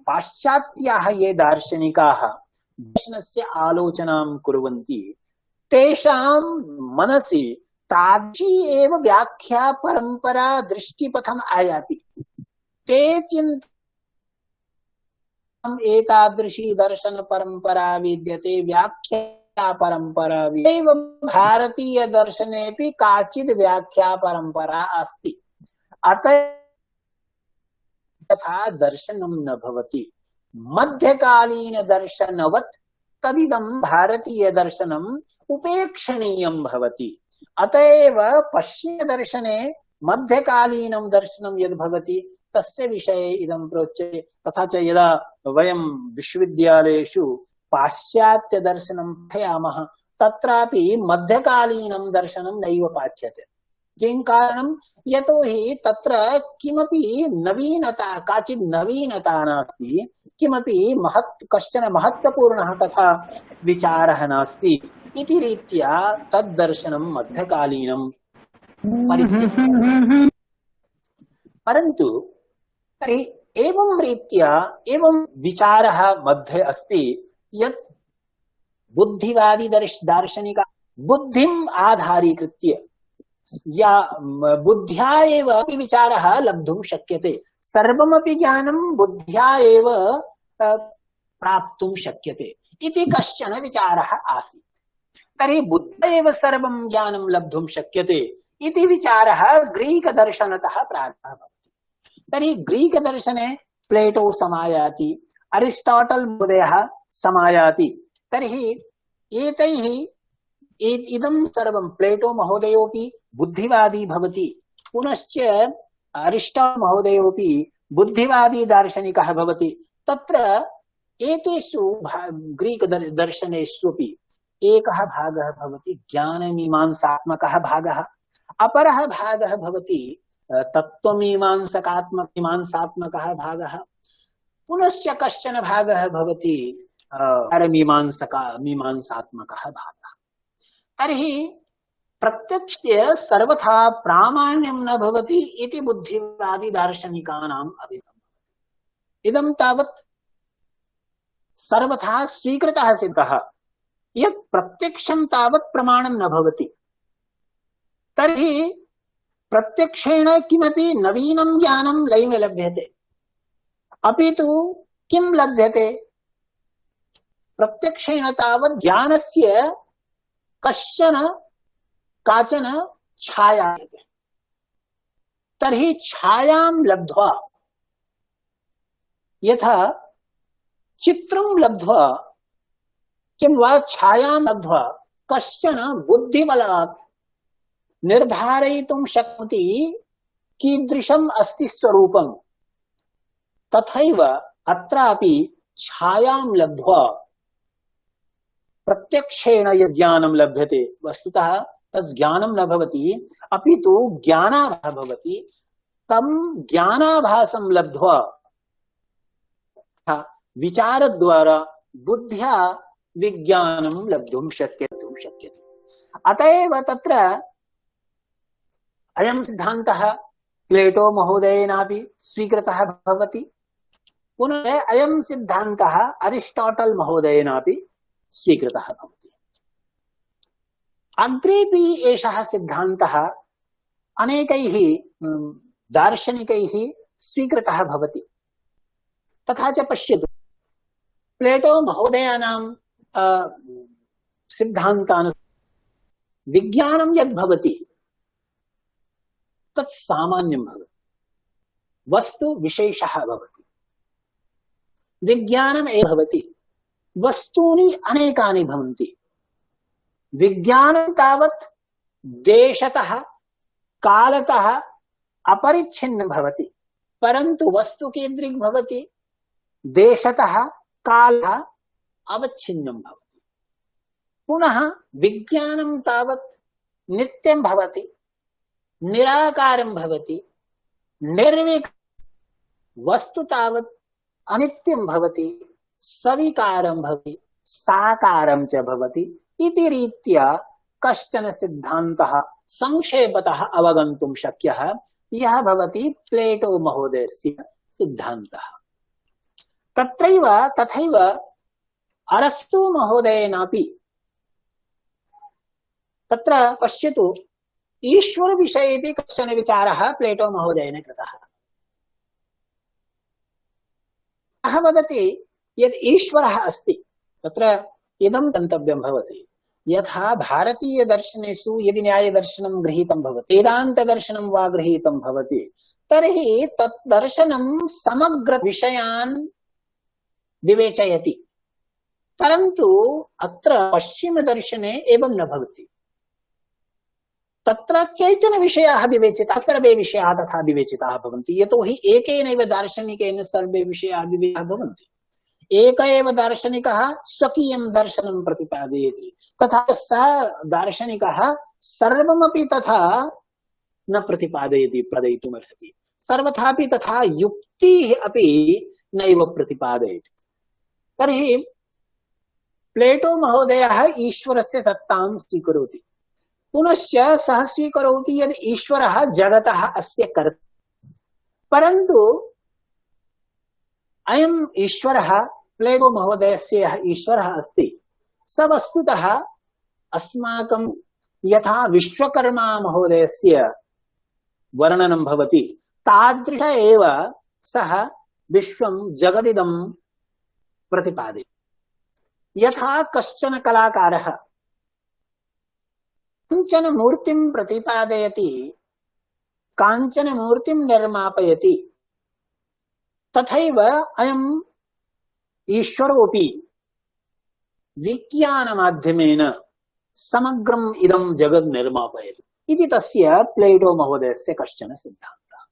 पाश्चात्याः ये दार्शनिकाः दर्शनस्य आलोचनां कुर्वन्ति, तेषां मनसि तादृशी एव व्याख्या परंपरा दृष्टिपथम् आयाति। ते चिन्तयन् एतादृशी दर्शन परंपरा विद्यते, व्याख्या परंपरा एवं भारतीय दर्शनेपि काचित् व्याख्या परंपरा अस्ति। अतः तथा दर्शनं न भवति। मध्यकालीन दर्शनवत् तदिदं भारतीय दर्शनम् उपेक्षणीयं भवति। अतएव पश्चिम दर्शने मध्यकालीनं दर्शनं यद् भवति तस्य विषये इदं प्रोच्यते। तथा च यदा वयं विश्वविद्यालयेषु पाश्चात्य दर्शनं पठयामः तत्रापि मध्यकालीनं दर्शनं नैव पाठ्यते। किं कारणं? यतोहि तत्र किमपि नवीनता, काचित् नवीनता नास्ति, किमपि कश्चन महत्वपूर्णः तथा विचारः नास्ति इति रीत्या तद्दर्शनं मध्यकालीनं परित्यज्यते। परन्तु तर्हि एवं रीत्या एवं विचारः मध्ये अस्ति यत् बुद्धिवादी दार्शनिक बुद्धिम् आधारीकृत्य या बुद्ध्या एव अपि विचारः लब्धुं शक्यते। सर्वमपि ज्ञानं बुद्ध्या एव प्राप्तुं शक्यते इति कश्चन विचारः आसीत्। तर्हि बुद्ध्या एव सर्वं ज्ञानं लब्धुं शक्यते इति विचारः ग्रीक दर्शनतः प्रारब्धः भवति। तर्हि ग्रीक दर्शने प्लेटो समायाति, अरिस्टाटल् महोदयः समायाति। तर्हि एतैः इदं सर्वं प्लेटो महोदयोऽपि बुद्धिवादी भवति, पुनश्च अरिस्टाटल् महोदयोऽपि बुद्धिवादी दार्शनिकः भवति। तत्र एतेषु ग्रीक दर्शनेष्वपि एकः भागः भवति ज्ञानमीमांसात्मकः भागः, अपरः भागः भवति तत्त्वमीमांसात्मकः भागः, पुनश्च कश्चन भागः भवति मीमांसात्मकः भागः। तर्हि प्रत्यक्षस्य सर्वथा प्रामाण्यं न भवति इति बुद्धिवादी दार्शनिकानाम् अभिमतम्। इदं तावत् सर्वथा स्वीकृतः सिद्धः यत् प्रत्यक्षं तावत् प्रमाणं न भवति। तर्हि प्रत्यक्षेण किमपि नवीनं ज्ञानं नैव लभ्यते, अपि तु किं लभ्यते? प्रत्यक्षेण तावत् ज्ञानस्य काचन छाया। तर्हि छायां लब्ध्वा, यथा चित्रं लब्ध्वा किं वा छायां लब्ध्वा कश्चन बुद्धिबलात् निर्धारयितुं शक्नोति कीदृशम् अस्ति स्वरूपं। तथैव अत्रापि छायां लब्ध्वा प्रत्यक्षेण यत् ज्ञानं लभ्यते, वस्तुतः तत् ज्ञानं न भवति, अपि तु ज्ञानाभासः भवति। तं ज्ञानाभासं लब्ध्वा विचारद्वारा बुद्ध्या विज्ञानं लब्धुं शक्यते। अतः एव तत्र अयं सिद्धान्तः प्लेटो महोदयेनापि स्वीकृतः भवति, पुनः अयं सिद्धान्तः अरिस्टाटल् महोदयेनापि स्वीकृतः भवति। अग्रेपि एषः सिद्धान्तः अनेकैः दार्शनिकैः स्वीकृतः भवति। तथा च पश्यतु, प्लेटो महोदयानां सिद्धान्तानुसारं विज्ञानं यद् भवति तत् सामान्यं भवति, वस्तु विशेषः भवति। विज्ञानम् एव भवति, वस्तूनि अनेकानि भवन्ति। विज्ञानं तावत् देशतः कालतः अपरिच्छिन्नं भवति, परन्तु वस्तु केन्द्रिक भवति, देशतः कालः अवच्छिन्नं भवति। पुनः विज्ञानं तावत् नित्यं भवति, निराकारं भवति, निर्विकारं। वस्तु तावत् अनित्यं भवति, सविकारं भवति, साकारं च भवति इति रीत्या कश्चन सिद्धान्तः संक्षेपतः अवगन्तुं शक्यः। यः भवति प्लेटो महोदयस्य सिद्धान्तः। तत्रैव तथैव अरस्तु महोदयेनापि तत्र पश्यतु, ईश्वर विषयेपि कश्चन विचारः प्लेटो महोदयेन कृतः। सः वदति यत् ईश्वरः अस्ति, तत्र इदं गन्तव्यं भवति, यथा भारतीयदर्शनेषु यदि न्यायदर्शनं गृहीतं भवति, वेदान्तदर्शनं वा गृहीतं भवति, तर्हि तत् दर्शनं समग्र विषयान् विवेचयति। परन्तु अत्र पश्चिमदर्शने एवं न भवति। तत्र केचन विषयाः विवेचिताः, सर्वे विषयाः तथा विवेचिताः भवन्ति। यतोहि एकेनैव दार्शनिकेन सर्वे विषयाः विवेचिताः भवन्ति। एक एव दार्शनिकः स्वकीयं दर्शनं प्रतिपादयति, तथा सः दार्शनिकः सर्वमपि तथा न प्रतिपादयति, प्रदयितुमर्हति। सर्वथापि तथा युक्तिः अपि नैव प्रतिपादयति। तर्हि प्लेटो महोदयः ईश्वरस्य सत्तां स्वीकरोति, पुनश्च सः स्वीकरोति यद् ईश्वरः जगतः अस्य कर्ता। परन्तु अयम् ईश्वरः, प्लेटो महोदयस्य यः ईश्वरः अस्ति, स वस्तुतः अस्माकं यथा विश्वकर्मा महोदयस्य वर्णनं भवति तादृश एव सः विश्वं जगदिदं प्रतिपादयति। यथा कश्चन कलाकारः काञ्चन मूर्तिं प्रतिपादयति, काञ्चन मूर्तिं निर्मापयति, तथैव अयम् ईश्वरोऽपि विज्ञानमाध्यमेन समग्रम् इदं जगत् निर्मापयति इति तस्य प्लेटो महोदयस्य कश्चन सिद्धान्तः।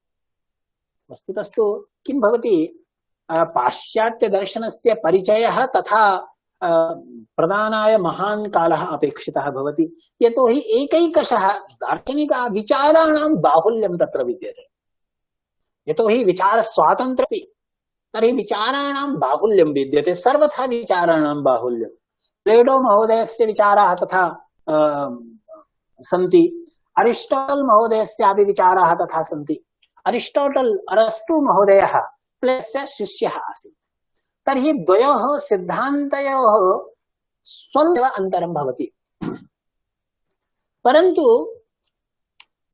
वस्तुतस्तु किं भवति, पाश्चात्यदर्शनस्य परिचयः तथा प्रदानाय महान् कालः अपेक्षितः भवति। यतोहि एकैकशः दार्शनिका विचाराणां बाहुल्यं तत्र विद्यते। यतोहि विचारस्वातन्त्र्यमपि, तर्हि विचाराणां बाहुल्यं विद्यते, सर्वथा विचाराणां बाहुल्यं। प्लेटो महोदयस्य विचाराः तथा सन्ति, अरिस्टोटल् महोदयस्यापि विचाराः तथा सन्ति। अरिस्टोटल्, अरस्तु महोदयः प्लेटोस्य शिष्यः आसीत्। तर्हि द्वयोः सिद्धान्तयोः स्वल्पमेव अन्तरं भवति, परन्तु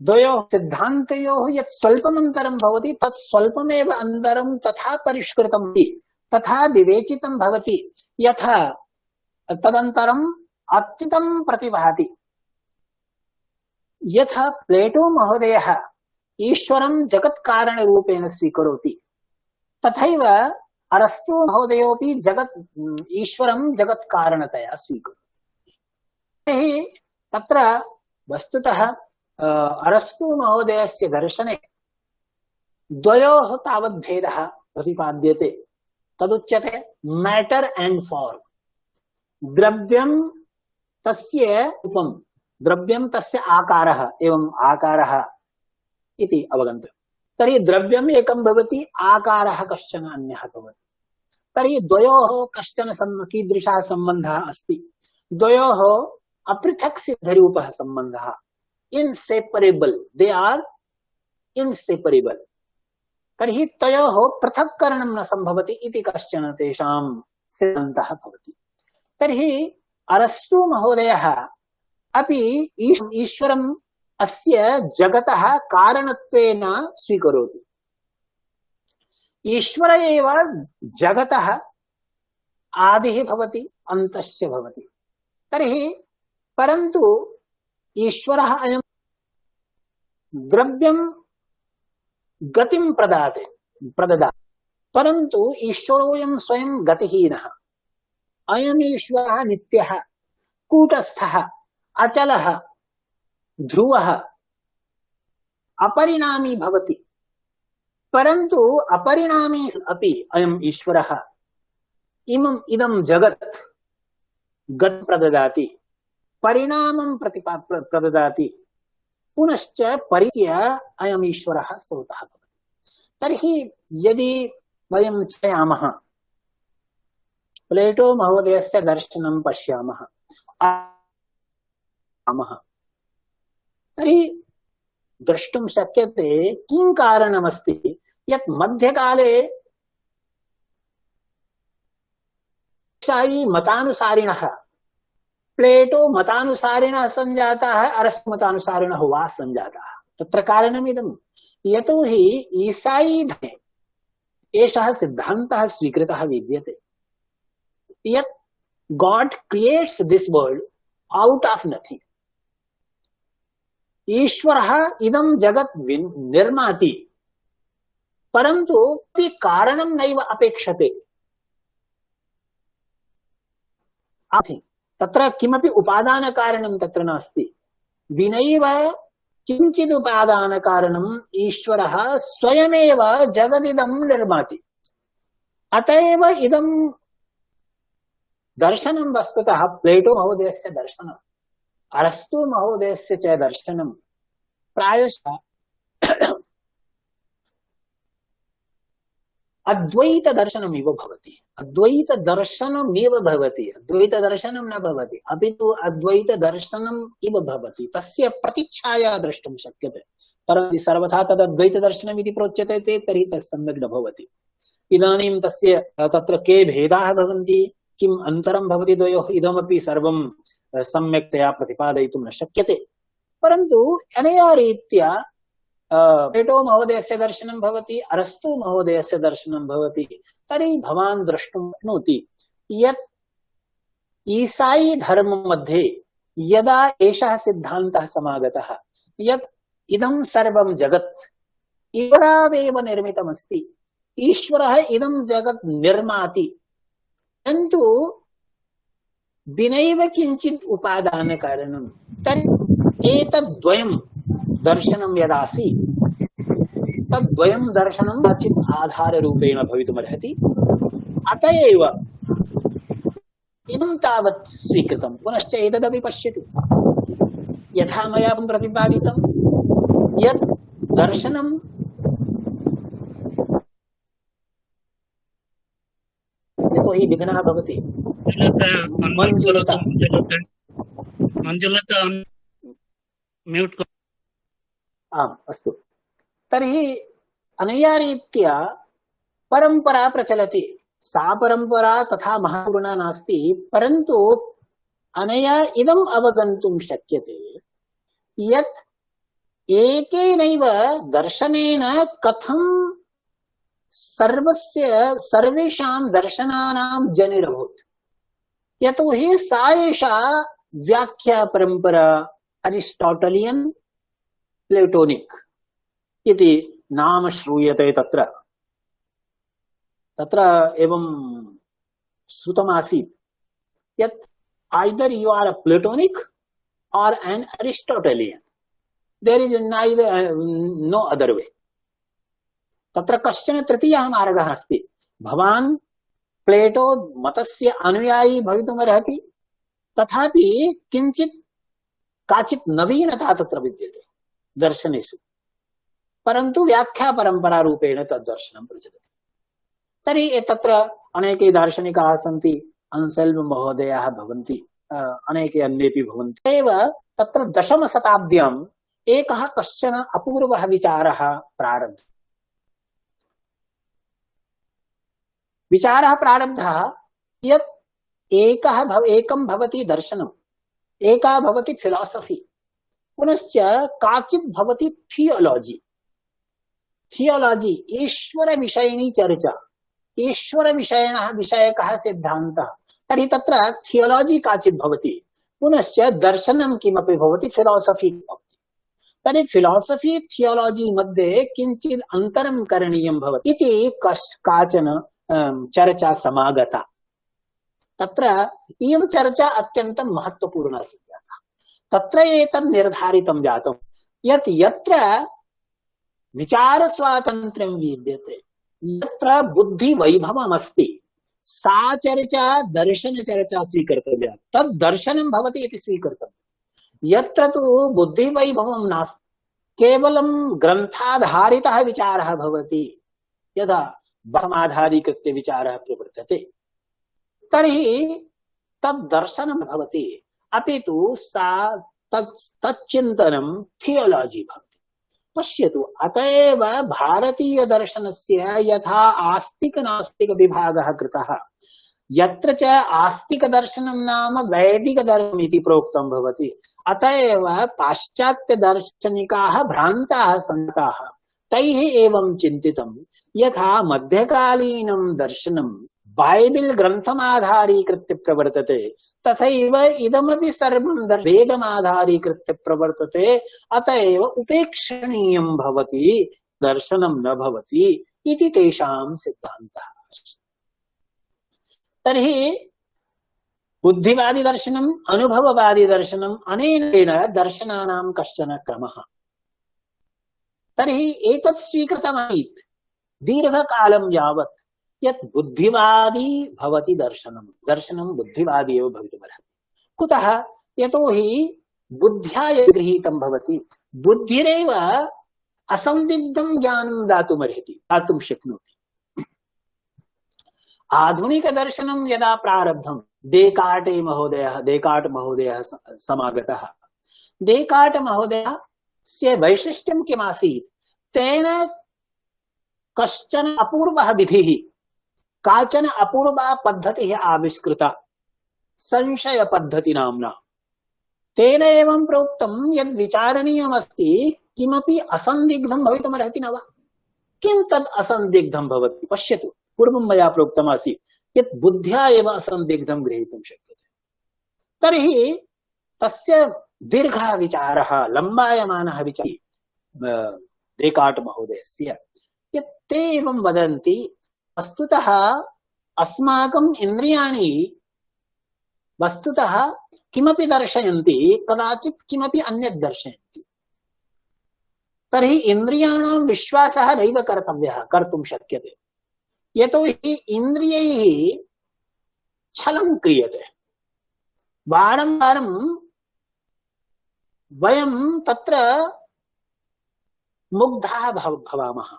द्वयोः सिद्धान्तयोः यत् स्वल्पम् अन्तरं भवति, तत् स्वल्पमेव अन्तरं तथा परिष्कृतं, तथा विवेचितं भवति, यथा तदन्तरम् अत्यन्तं प्रतिभाति। यथा प्लेटो महोदयः ईश्वरं जगत्कारणरूपेण स्वीकरोति, तथैव अरस्तु महोदयोऽपि ईश्वरं जगत्कारणतया स्वीकरोति। तर्हि तत्र वस्तुतः अरस्तु महोदयस्य दर्शने द्वयोः तावत् भेदः प्रतिपाद्यते, तदुच्यते मैटर एंड फॉर्म। द्रव्यं तस्य रूपं, द्रव्यं तस्य आकारः, एवं आकारः इति अवगन्तव्यम्। तर्हि द्रव्यम् एकं भवति, आकारः कश्चन अन्यः भवति। तर्हि द्वयोः कश्चन कीदृशः सम्बन्धः अस्ति, द्वयोः अपृथक् सिद्धरूपः सम्बन्धः, इनसेपरेबल, दे आर इनसेपरेबल। तर्हि तयोः पृथक्करणं न सम्भवति इति कश्चन तेषां सिद्धान्तः भवति। तर्हि अरस्तु महोदयः अपि ईश्वरम् अस्य जगतः कारणत्वेन स्वीकरोति। ईश्वर एव जगतः आदिः भवति, अन्तश्च भवति। तर्हि परन्तु ईश्वरः अयं द्रव्यं गतिं प्रददाति, परन्तु ईश्वरोऽयं स्वयं गतिहीनः। अयम् ईश्वरः नित्यः, कूटस्थः, अचलः, ध्रुवः, अपरिणामी भवति। परन्तु अपरिणामी अपि अयम् ईश्वरः इदं जगत् गतिं प्रददाति, परिणामं प्रददाति, पुनश्च परिस्य अयम् ईश्वरः स्रोतः भवति। तर्हि यदि वयं चिन्तयामः, प्लेटो महोदयस्य दर्शनं पश्यामः, तर्हि द्रष्टुं शक्यते किं कारणमस्ति यत् मध्यकाले शाही मतानुसारिणः, प्लेटो मतानुसारिणः सञ्जाताः, अरस्तु मतानुसारिणः वा सञ्जाताः। तत्र कारणमिदं, यतोहि ईसाई धर्मे एषः सिद्धान्तः स्वीकृतः विद्यते यत् God creates this world out of nothing. ईश्वरः इदं जगत् निर्माति, परन्तु कारणं नैव अपेक्षते। तत्र किमपि उपादानकारणं तत्र नास्ति, विनैव किञ्चित् उपादानकारणम् ईश्वरः स्वयमेव जगदिदं निर्माति। अत एव इदं दर्शनं वस्तुतः प्लेटो महोदयस्य दर्शनम्, अरस्तु महोदयस्य च दर्शनं प्रायशः अद्वैत दर्शनमिव भवति। अद्वैत दर्शनमेव भवति, अद्वैत दर्शनं न भवति, अपि तु अद्वैत दर्शनम् इव भवति। तस्य प्रतिच्छाया द्रष्टुं शक्यते, परन्तु सर्वथा तद् अद्वैत दर्शनम् इति प्रोच्यते तर्हि तत् सम्यक् न भवति। इदानीं तस्य तत्र के भेदाः भवन्ति, किम् अन्तरं भवति द्वयोः, इदमपि सर्वं सम्यक्तया प्रतिपादयितुं न शक्यते। परन्तु अनया रीत्या प्लेटो महोदयस्य दर्शनं भवति, अरस्तु महोदयस्य दर्शनं भवति, तर्हि भवान् द्रष्टुं शक्नोति यत् ईसाई धर्म मध्ये यदा एषः सिद्धान्तः समागतः यत् इदं सर्वं जगत् ईश्वरादेव निर्मितमस्ति, ईश्वरः इदं जगत् निर्माति, परन्तु विनैव किञ्चित् उपादानकारणं, तर्हि एतद्द्वयं दर्शनं यदासीत् तद्द्वयं दर्शनं कदाचित् आधाररूपेण भवितुमर्हति। अत एव इदं तावत् स्वीकृतं। पुनश्च एतदपि पश्यतु, यथा मया प्रतिपादितं यत् दर्शनं यतोहि विघ्नः भवति। मंजुलता म्यूट। आम्, अस्तु। तर्हि अनया रीत्या परंपरा प्रचलति। सा परंपरा तथा महत्वपूर्णा नास्ति, परन्तु अनया इदम् अवगन्तुं शक्यते यत् एकेनैव दर्शनेन कथं सर्वेषां दर्शनानां जनिरभूत्। यतोहि सा एषा व्याख्या परंपरा अरिस्टोटलियन प्लेटोनिक इति नाम श्रूयते। तत्र तत्र एवं श्रुतमासीत् यत् either you are a Platonic or an Aristotelian, there is neither no other way. तत्र कश्चन तृतीयः मार्गः अस्ति। भवान् प्लेटो मतस्य अनुयायी भवितुमर्हति, तथापि किञ्चित् काचित् नवीनता तत्र विद्यते दर्शनेषु, परन्तु व्याख्या परंपरा रूपेण तद्दर्शनं प्रचलति। तर्हि तत्र अनेके दार्शनिकाः सन्ति, अन्सेल्म् महोदयाः भवन्ति, अनेके अन्येपि भवन्ति। एव तत्र दशमशताब्द्याम् एकः कश्चन अपूर्वः विचारः प्रारब्धः। विचारः प्रारब्धः यत् एकं भवति दर्शनम्, एका भवति फिलासफी, पुनश्च काचित् भवति थियोलॉजी। थियोलॉजी ईश्वर विषयिणी चर्चा, ईश्वर विषयकः सिद्धान्तः। तर्हि तत्र थियोलॉजी काचित् भवति, पुनश्च दर्शनं किमपि भवति, फिलासफी भवति। तर्हि फिलासफी थियोलॉजी मध्ये किञ्चित् अन्तरं करणीयं भवति इति काचन चर्चा समागता। तत्र इयं चर्चा अत्यन्तं महत्वपूर्णा जाता। तत्र एतत् निर्धारितं जातं यत् यत्र विचार स्वातन्त्र्यं विद्यते, यत्र बुद्धि वैभवमस्ति, सा चर्चा दर्शन चर्चा स्वीकर्तव्या, तद् दर्शनं भवति इति स्वीकर्तव्यम्। यत्र तु बुद्धि वैभवं नास्ति, केवलं ग्रन्थाधारितः विचारः भवति, यदा समाधारीकृत्य विचारः प्रवर्तते तर्हि तद्दर्शनं भवति अपि तु सा तच्चिन्तनं थियोलॉजी भवति। पश्यतु अत एव भारतीय दर्शनस्य यथा आस्तिक नास्तिक विभागः कृतः यत्र च आस्तिक दर्शनं नाम वैदिक दर्शनम् इति प्रोक्तं भवति अत एव पाश्चात्य दार्शनिकाः भ्रान्ताः सन्ताः तैः एवं चिन्तितं यथा मध्यकालीनं दर्शनं बाइबिल ग्रन्थमाधारीकृत्य प्रवर्तते तथैव इदमपि सर्वं वेदमाधारीकृत्य प्रवर्तते अतएव उपेक्षणीयं भवति दर्शनं न भवति इति तेषां सिद्धान्तः। तर्हि बुद्धिवादी दर्शनम् अनुभववादी दर्शनम् अनेन दर्शनानां कश्चन क्रमः। तर्हि एतत् स्वीकृतमासीत् दीर्घकालं यावत् यत् बुद्धिवादी भवति दर्शनं बुद्धिवादी एव भवितुमर्हति। कुतः? यतोहि बुद्ध्या यत् गृहीतं भवति बुद्धिरेव असन्दिग्धं ज्ञानं दातुं शक्नोति। आधुनिक दर्शनं यदा प्रारब्धं डेकार्ट महोदयः समागतः। डेकार्ट महोदयस्य वैशिष्ट्यं किमासीत्? तेन कश्चन अपूर्वः विधिः काचन अपूर्वा पद्धतिः आविष्कृता संशय पद्धति नाम्ना। तेन एवं प्रोक्तं यद् विचारणीयमस्ति किमपि असन्दिग्धं भवितुमर्हति न वा? किं तद् असन्दिग्धं भवति? पश्यतु, पूर्वं मया प्रोक्तमासीत् यत् बुद्ध्या एव असन्दिग्धं ग्रहीतुं शक्यते। तर्हि तस्य दीर्घः विचारः, लम्बायमानः विचारः डेकार्ट महोदयस्य यत् ते एवं वदन्ति वस्तुतः अस्माकम् इन्द्रियाणि वस्तुतः किमपि दर्शयन्ति, कदाचित् किमपि अन्यत् दर्शयन्ति। तर्हि इन्द्रियाणां विश्वासः नैव कर्तव्यः, कर्तुं शक्यते। यतोहि इन्द्रियैः छलं क्रियते। वारं वारं वयं तत्र मुग्धाः भवामः।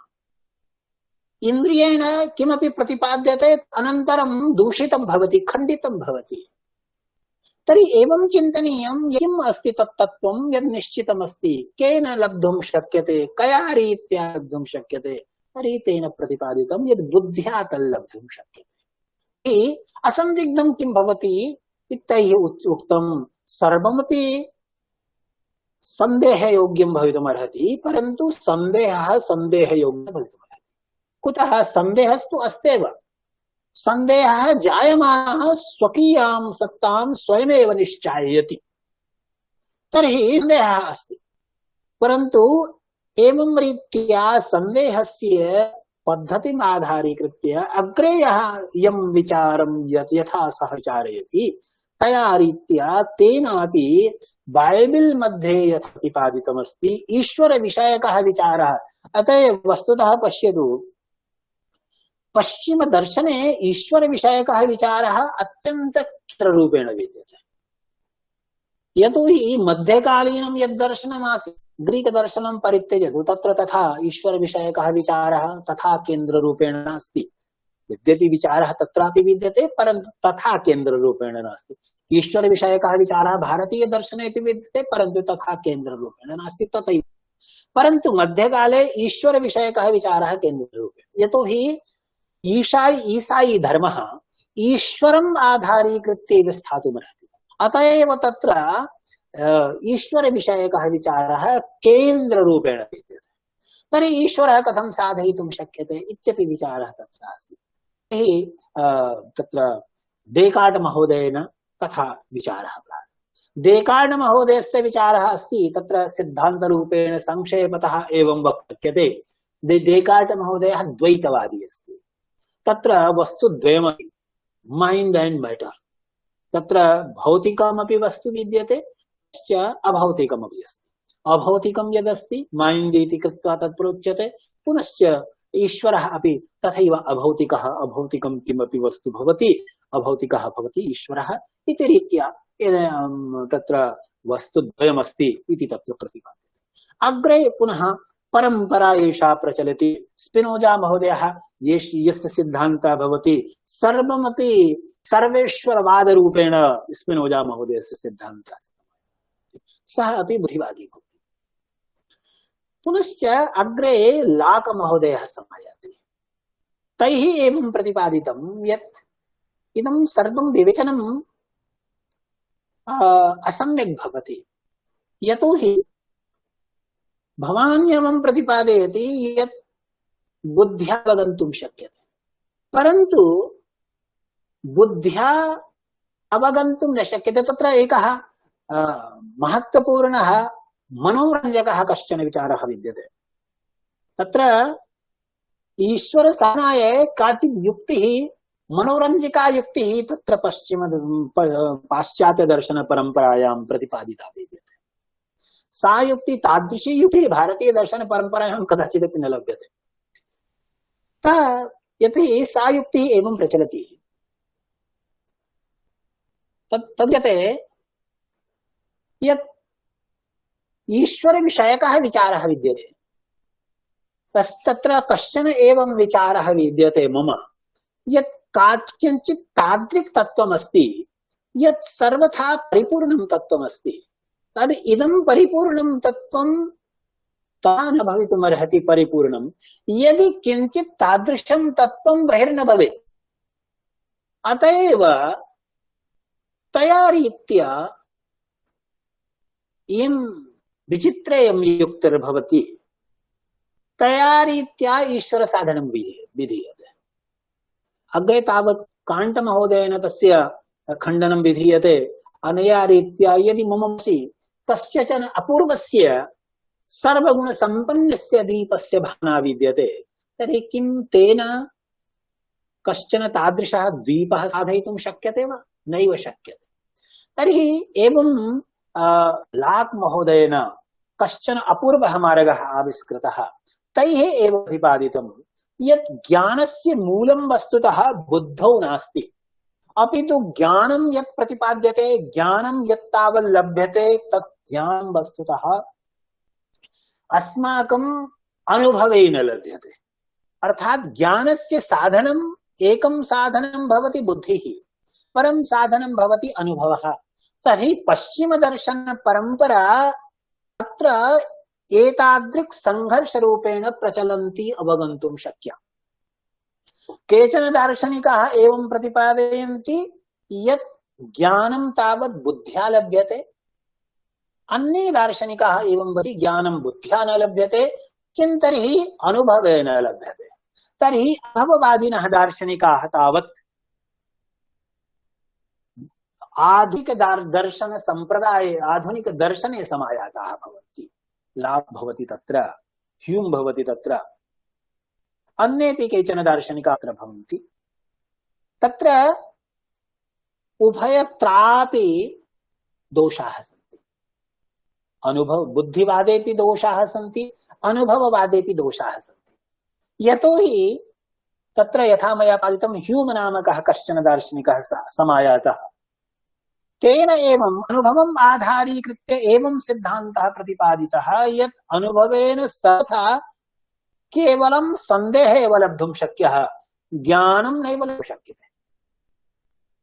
इन्द्रियेण किमपि प्रतिपाद्यते अनन्तरं दूषितं भवति, खण्डितं भवति। तर्हि एवं चिन्तनीयं किम् अस्ति तत्तत्त्वं यद् निश्चितमस्ति, केन लब्धुं शक्यते, कया रीत्या लब्धुं शक्यते, तर्हि तेन प्रतिपादितं यद् बुद्ध्या तल्लब्धुं शक्यते। असन्दिग्धं किं भवति इत्यैः उक्तं सर्वमपि सन्देहयोग्यं भवितुमर्हति, परन्तु सन्देहः सन्देहयोग्यः भवितुमर्हति। कुतः? सन्देहस्तु अस्त्येव। सन्देहः जायमानः स्वकीयां सत्तां स्वयमेव निश्चाययति। तर्हि सन्देहः अस्ति, परन्तु एवं रीत्या सन्देहस्य पद्धतिम् आधारीकृत्य अग्रे यं विचारं यथा सः विचारयति तया रीत्या तेनापि बाइबिल मध्ये यथा प्रतिपादितमस्ति ईश्वर विषयकः विचारः। अतः वस्तुतः पश्यतु, पश्चिम दर्शने ईश्वर विषयकः विचारः अत्यन्त केन्द्ररूपेण विद्यते। यतोहि मध्यकालीनं यद् दर्शनमासीत् ग्रीक दर्शनं परित्यजतु, तत्र तथा ईश्वर विषयकः विचारः तथा केन्द्ररूपेण नास्ति। यद्यपि विचारः तत्रापि विद्यते, परन्तु तथा केन्द्ररूपेण नास्ति। ईश्वर विषयकः विचारः भारतीय दर्शनेपि विद्यते, परन्तु तथा केन्द्ररूपेण नास्ति। तथैव परन्तु मध्यकाले ईश्वर विषयकः विचारः केन्द्ररूपेण, यतोहि ईसाई धर्मः ईश्वरम् आधारीकृत्य स्थातुमर्हति। अतः एव तत्र ईश्वर विषयकः विचारः केन्द्ररूपेण विद्यते। तर्हि ईश्वरः कथं साधयितुं शक्यते इत्यपि विचारः तत्र आसीत्। तर्हि तत्र डेकार्ट महोदयेन तथा विचारः प्रारब्धः। डेकार्ट महोदयस्य विचारः अस्ति तत्र सिद्धान्तरूपेण संक्षेपतः एवं वक्तव्यते। डेकार्ट महोदयः द्वैतवादी अस्ति। तत्र वस्तुद्वयमपि, माइंड एंड मैटर। तत्र भौतिकमपि वस्तु विद्यते, अभौतिकमपि अस्ति। अभौतिकं यदस्ति माइंड इति कृत्वा तत् प्रोच्यते। पुनश्च ईश्वरः अपि तथैव अभौतिकः, अभौतिकं किमपि वस्तु भवति, अभौतिकः भवति ईश्वरः इति रीत्या तत्र वस्तुद्वयमस्ति इति तत्र प्रतिपाद्यते। अग्रे पुनः परंपरा एषा प्रचलति। स्पिनोजा महोदयः यस्य सिद्धान्तः भवति सर्वमपि सर्वेश्वरवाद रूपेण स्पिनोजा महोदयस्य सिद्धान्तः सः अपि बुद्धिवादी भवति। पुनश्च अग्रे लाक महोदयः समायाति। तैः एवं प्रतिपादितं यत् इदं सर्वं विवेचनं असम्यक् भवति, यतोहि भवान् एवं प्रतिपादयति यत् बुद्ध्या अवगन्तुं शक्यते, परन्तु बुद्ध्या अवगन्तुं न शक्यते। तत्र एकः महत्त्वपूर्णः मनोरञ्जकः कश्चन विचारः विद्यते। तत्र ईश्वरसाधनाय काचित् युक्तिः, मनोरञ्जका युक्तिः तत्र पाश्चात्यदर्शनपरम्परायां प्रतिपादिता विद्यते। सा युक्ति, तादृशी युक्तिः भारतीयदर्शनपरम्परायां कदाचिदपि न लभ्यते। यतोहि सा युक्तिः एवं प्रचलति, तद्यते यत् ईश्वरविषयकः विचारः विद्यते, तत्र कश्चन एवं विचारः विद्यते मम, यत् किञ्चित् तादृक् तत्त्वमस्ति यत् सर्वथा परिपूर्णं तत्त्वमस्ति। तद् इदं परिपूर्णं तत्त्वं ता न भवितुमर्हति परिपूर्णं यदि किञ्चित् तादृशं तत्त्वं बहिर्न भवेत्। अतएव तया रीत्या इयं विचित्रेयं युक्तिर्भवति, तया रीत्या ईश्वर साधनं विधीयते। अग्रे तावत् काण्ट महोदयेन तस्य खण्डनं विधीयते। अनया रीत्या यदि मम मनसि कस्यचन अपूर्वस्य सर्वगुणसम्पन्नस्य दीपस्य भावना विद्यते, तर्हि किं तेन कश्चन तादृशः द्वीपः साधयितुं शक्यते वा? नैव शक्यते। तर्हि एवं लाक् महोदयेन कश्चन अपूर्वः मार्गः आविष्कृतः। तैः एव प्रतिपादितं यत् ज्ञानस्य मूलं वस्तुतः बुद्धौ नास्ति, अपितु ज्ञानं यत् प्रतिपाद्यते, ज्ञानं यत् तावत् लभ्यते, तत् ज्ञानं वस्तुतः अस्माकम् अनुभवेन लभ्यते। अर्थात् ज्ञानस्य साधनम् एकं साधनं भवति बुद्धिः, परं साधनं भवति अनुभवः। तर्हि पश्चिमदर्शन परंपरा अत्र एतादृक् संघर्षरूपेण प्रचलन्ति अवगन्तुं शक्या। केचन दार्शनिकाः एवं प्रतिपादयन्ति यत् ज्ञानं तावत् बुद्ध्या लभ्यते, अन्ये दार्शनिकाः एवं वदन्ति ज्ञानं बुद्ध्या न लभ्यते, किं तर्हि अनुभवेन लभ्यते। तर्हि अनुभववादिनः दार्शनिकाः तावत् आधुनिक दर्शन संप्रदाय, आधुनिक दर्शने समायाताः भवन्ति। लाक् भवति तत्र, ह्यूम् भवति तत्र, अन्येपि केचन दार्शनिकाः अत्र भवन्ति। तत्र उभयत्रापि दोषाः सन्ति। अनुभव बुद्धिवादेपि दोषाः सन्ति, अनुभववादेपि दोषाः सन्ति। यतोहि तत्र यथा मया पादितं ह्यूम् नामकः कश्चन दार्शनिकः समायातः, तेन एवं अनुभवम् आधारीकृत्य एवं सिद्धान्तः प्रतिपादितः यत् अनुभवेन सर्वथा केवलं सन्देहः एव लब्धुं शक्यः, ज्ञानं नैव लब्धुं शक्यते।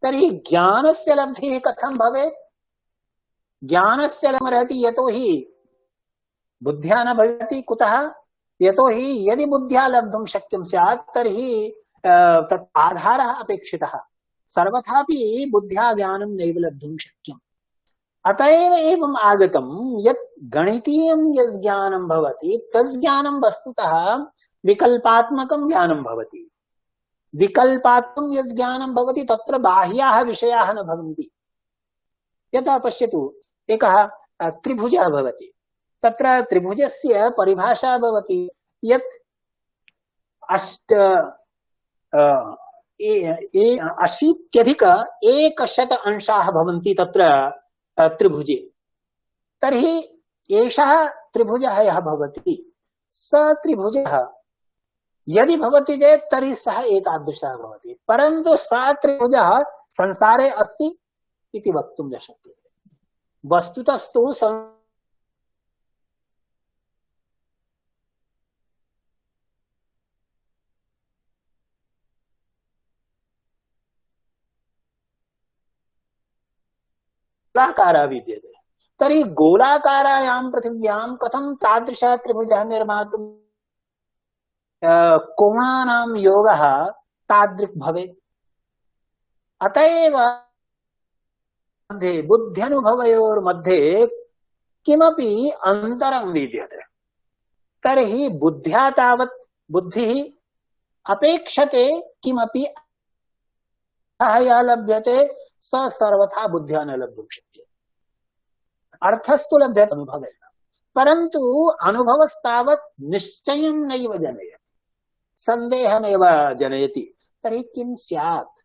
तर्हि ज्ञानस्य लब्धिः कथं भवेत्? ज्ञानस्य लब्धिर्भवति यतोहि बुद्ध्या न भवति। कुतः? यतोहि यदि बुद्ध्या लब्धुं शक्यं स्यात् तर्हि तत् आधारः अपेक्षितः। सर्वथापि बुद्ध्या ज्ञानं नैव लब्धुं शक्यम्। अतएव एवम् आगतं यत् गणितीयं यत् ज्ञानं भवति तत् ज्ञानं वस्तुतः विकल्पात्मकं ज्ञानं भवति। विकल्पात्मकं यत् ज्ञानं भवति तत्र बाह्याः विषयाः न भवन्ति। यथा पश्यतु, एकः त्रिभुजः भवति, तत्र त्रिभुजस्य परिभाषा भवति यत् 80+100 अंशाः भवन्ति तत्र त्रिभुजे। तर्हि एषः त्रिभुजः यः भवति, स त्रिभुजः यदि भवति चेत् तर्हि सः एतादृशः भवति, परन्तु सः त्रिभुजः संसारे अस्ति इति वक्तुं न शक्यते। वस्तुतस्तु गोलाकारा विद्यते तर्हि गोलाकारायां पृथिव्यां कथं तादृशः त्रिभुजः निर्मातुं कोणानां योगः तादृक् भवेत्। अतएव मध्ये बुद्ध्यनुभवयोर्मध्ये किमपि अन्तरं विद्यते। तर्हि बुद्ध्या तावत् बुद्धिः अपेक्षते किमपि यः लभ्यते स सर्वथा बुद्ध्या न लब्धुं शक्यते। अर्थस्तु लभ्यते अनुभवेन, परन्तु अनुभवस्तावत् निश्चयं नैव जनयति, सन्देहमेव जनयति। तर्हि किं स्यात्,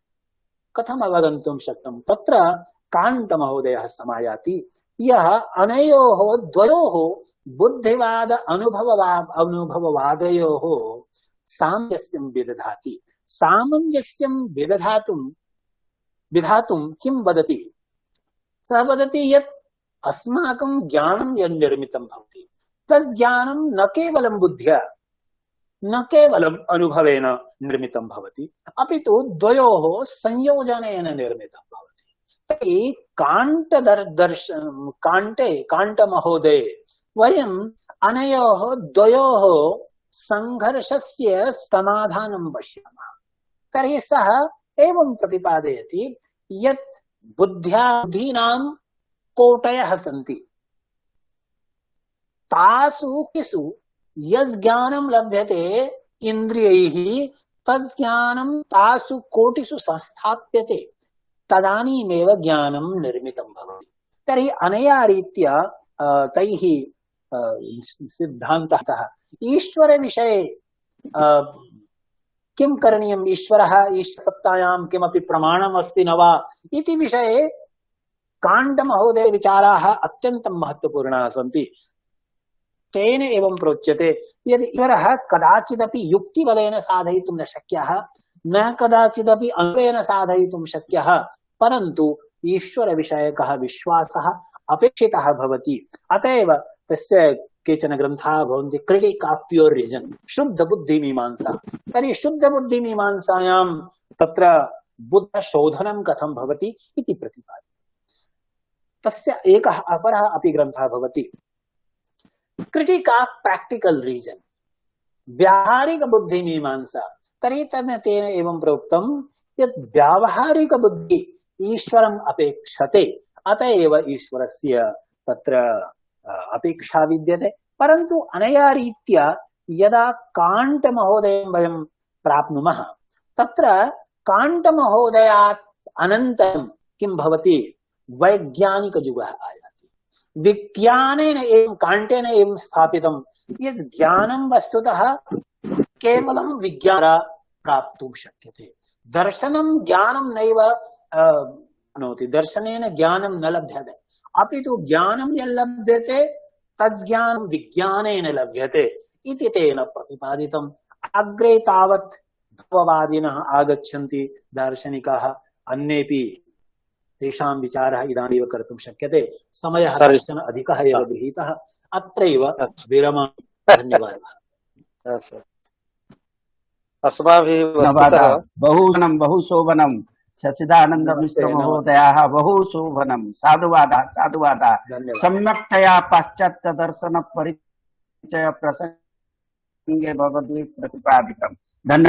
कथम् अवगन्तुं शक्यं? तत्र काण्टमहोदयः समायाति, यः अनयोः द्वयोः बुद्धिवाद अनुभववादयोः सामञ्जस्यं विदधाति। सामञ्जस्यं विधातुं किं वदति? सः वदति यत् अस्माकं ज्ञानं यन्निर्मितं भवति तस् ज्ञानं न केवलं बुद्ध्या न केवलम् अनुभवेन निर्मितं भवति, अपि तु द्वयोः संयोजनेन निर्मितं भवति। तर्हि काण्टमहोदये वयम् अनयोः द्वयोः संघर्षस्य समाधानं पश्यामः। तर्हि सः एवं प्रतिपादयति यत् बुद्धीनां कोटयः सन्ति, तासु किसु यज्ज्ञानं लभ्यते इन्द्रियैः तज्ज्ञानं तासु कोटिषु संस्थाप्यते, तदानीमेव ज्ञानं निर्मितं भवति। तर्हि अनया रीत्या तैः सिद्धान्ततः ईश्वर विषये किं करणीयम्, ईश्वरः ईश्वरसत्तायां किमपि प्रमाणम् अस्ति न वा इति विषये काण्टमहोदय विचाराः अत्यन्तं महत्वपूर्णाः सन्ति। तेन एवं प्रोच्यते यदि ईश्वरः कदाचिदपि युक्तिबलेन साधयितुं न शक्यः, न कदाचिदपि अङ्गेन साधयितुं शक्यः, परन्तु ईश्वरविषयकः विश्वासः अपेक्षितः भवति। अतएव तस्य केचन ग्रन्थाः भवन्ति क्रिटिक् आफ् प्योर् रीजन्, शुद्धबुद्धिमीमांसा। तर्हि शुद्धबुद्धिमीमांसायां तत्र बुद्धशोधनं कथं भवति इति प्रतिपाद्यते। तस्य एकः अपरः अपि ग्रन्थः भवति क्रिटिक् आफ् प्राक्टिकल् रीजन्, व्यावहारिकबुद्धिमीमांसा। तर्हि तेन एवं प्रोक्तं यत् व्यावहारिकबुद्धि ईश्वरम् अपेक्षते, अत एव ईश्वरस्य तत्र अपेक्षा विद्यते। परन्तु अनया रीत्या यदा काण्टमहोदयं वयं प्राप्नुमः, तत्र काण्टमहोदयात् अनन्तरं किं भवति? वैज्ञानिकयुगः आयाति। विज्ञानेन एवं काण्टेन एवं स्थापितं यत् ज्ञानं वस्तुतः केवलं विज्ञानेन प्राप्तुं शक्यते। दर्शनं ज्ञानं नैव नोति, दर्शनेन ज्ञानं न लभ्यते, अपि तु ज्ञानं यल्लभ्यते तज्ज्ञानं विज्ञानेन लभ्यते इति तेन प्रतिपादितम्। अग्रे तावत् भववादिनः आगच्छन्ति, दार्शनिकाः, अन्येपि तेषां विचारः इदानीव कर्तुं शक्यते। समयः कश्चन अधिकः एव गृहीतः, अत्रैव विरमामि। धन्यवादः। अस्माभिः बहुवनं बहुशोभनं सच्चिदानंद मिश्र महोदयाः बहु शोभनं। साधुवादः साधुवादः। सम्यक्तया पाश्चात्य दर्शन परिचय प्रसंगे भवद्भिः प्रतिपादितम्। धन्यवादः।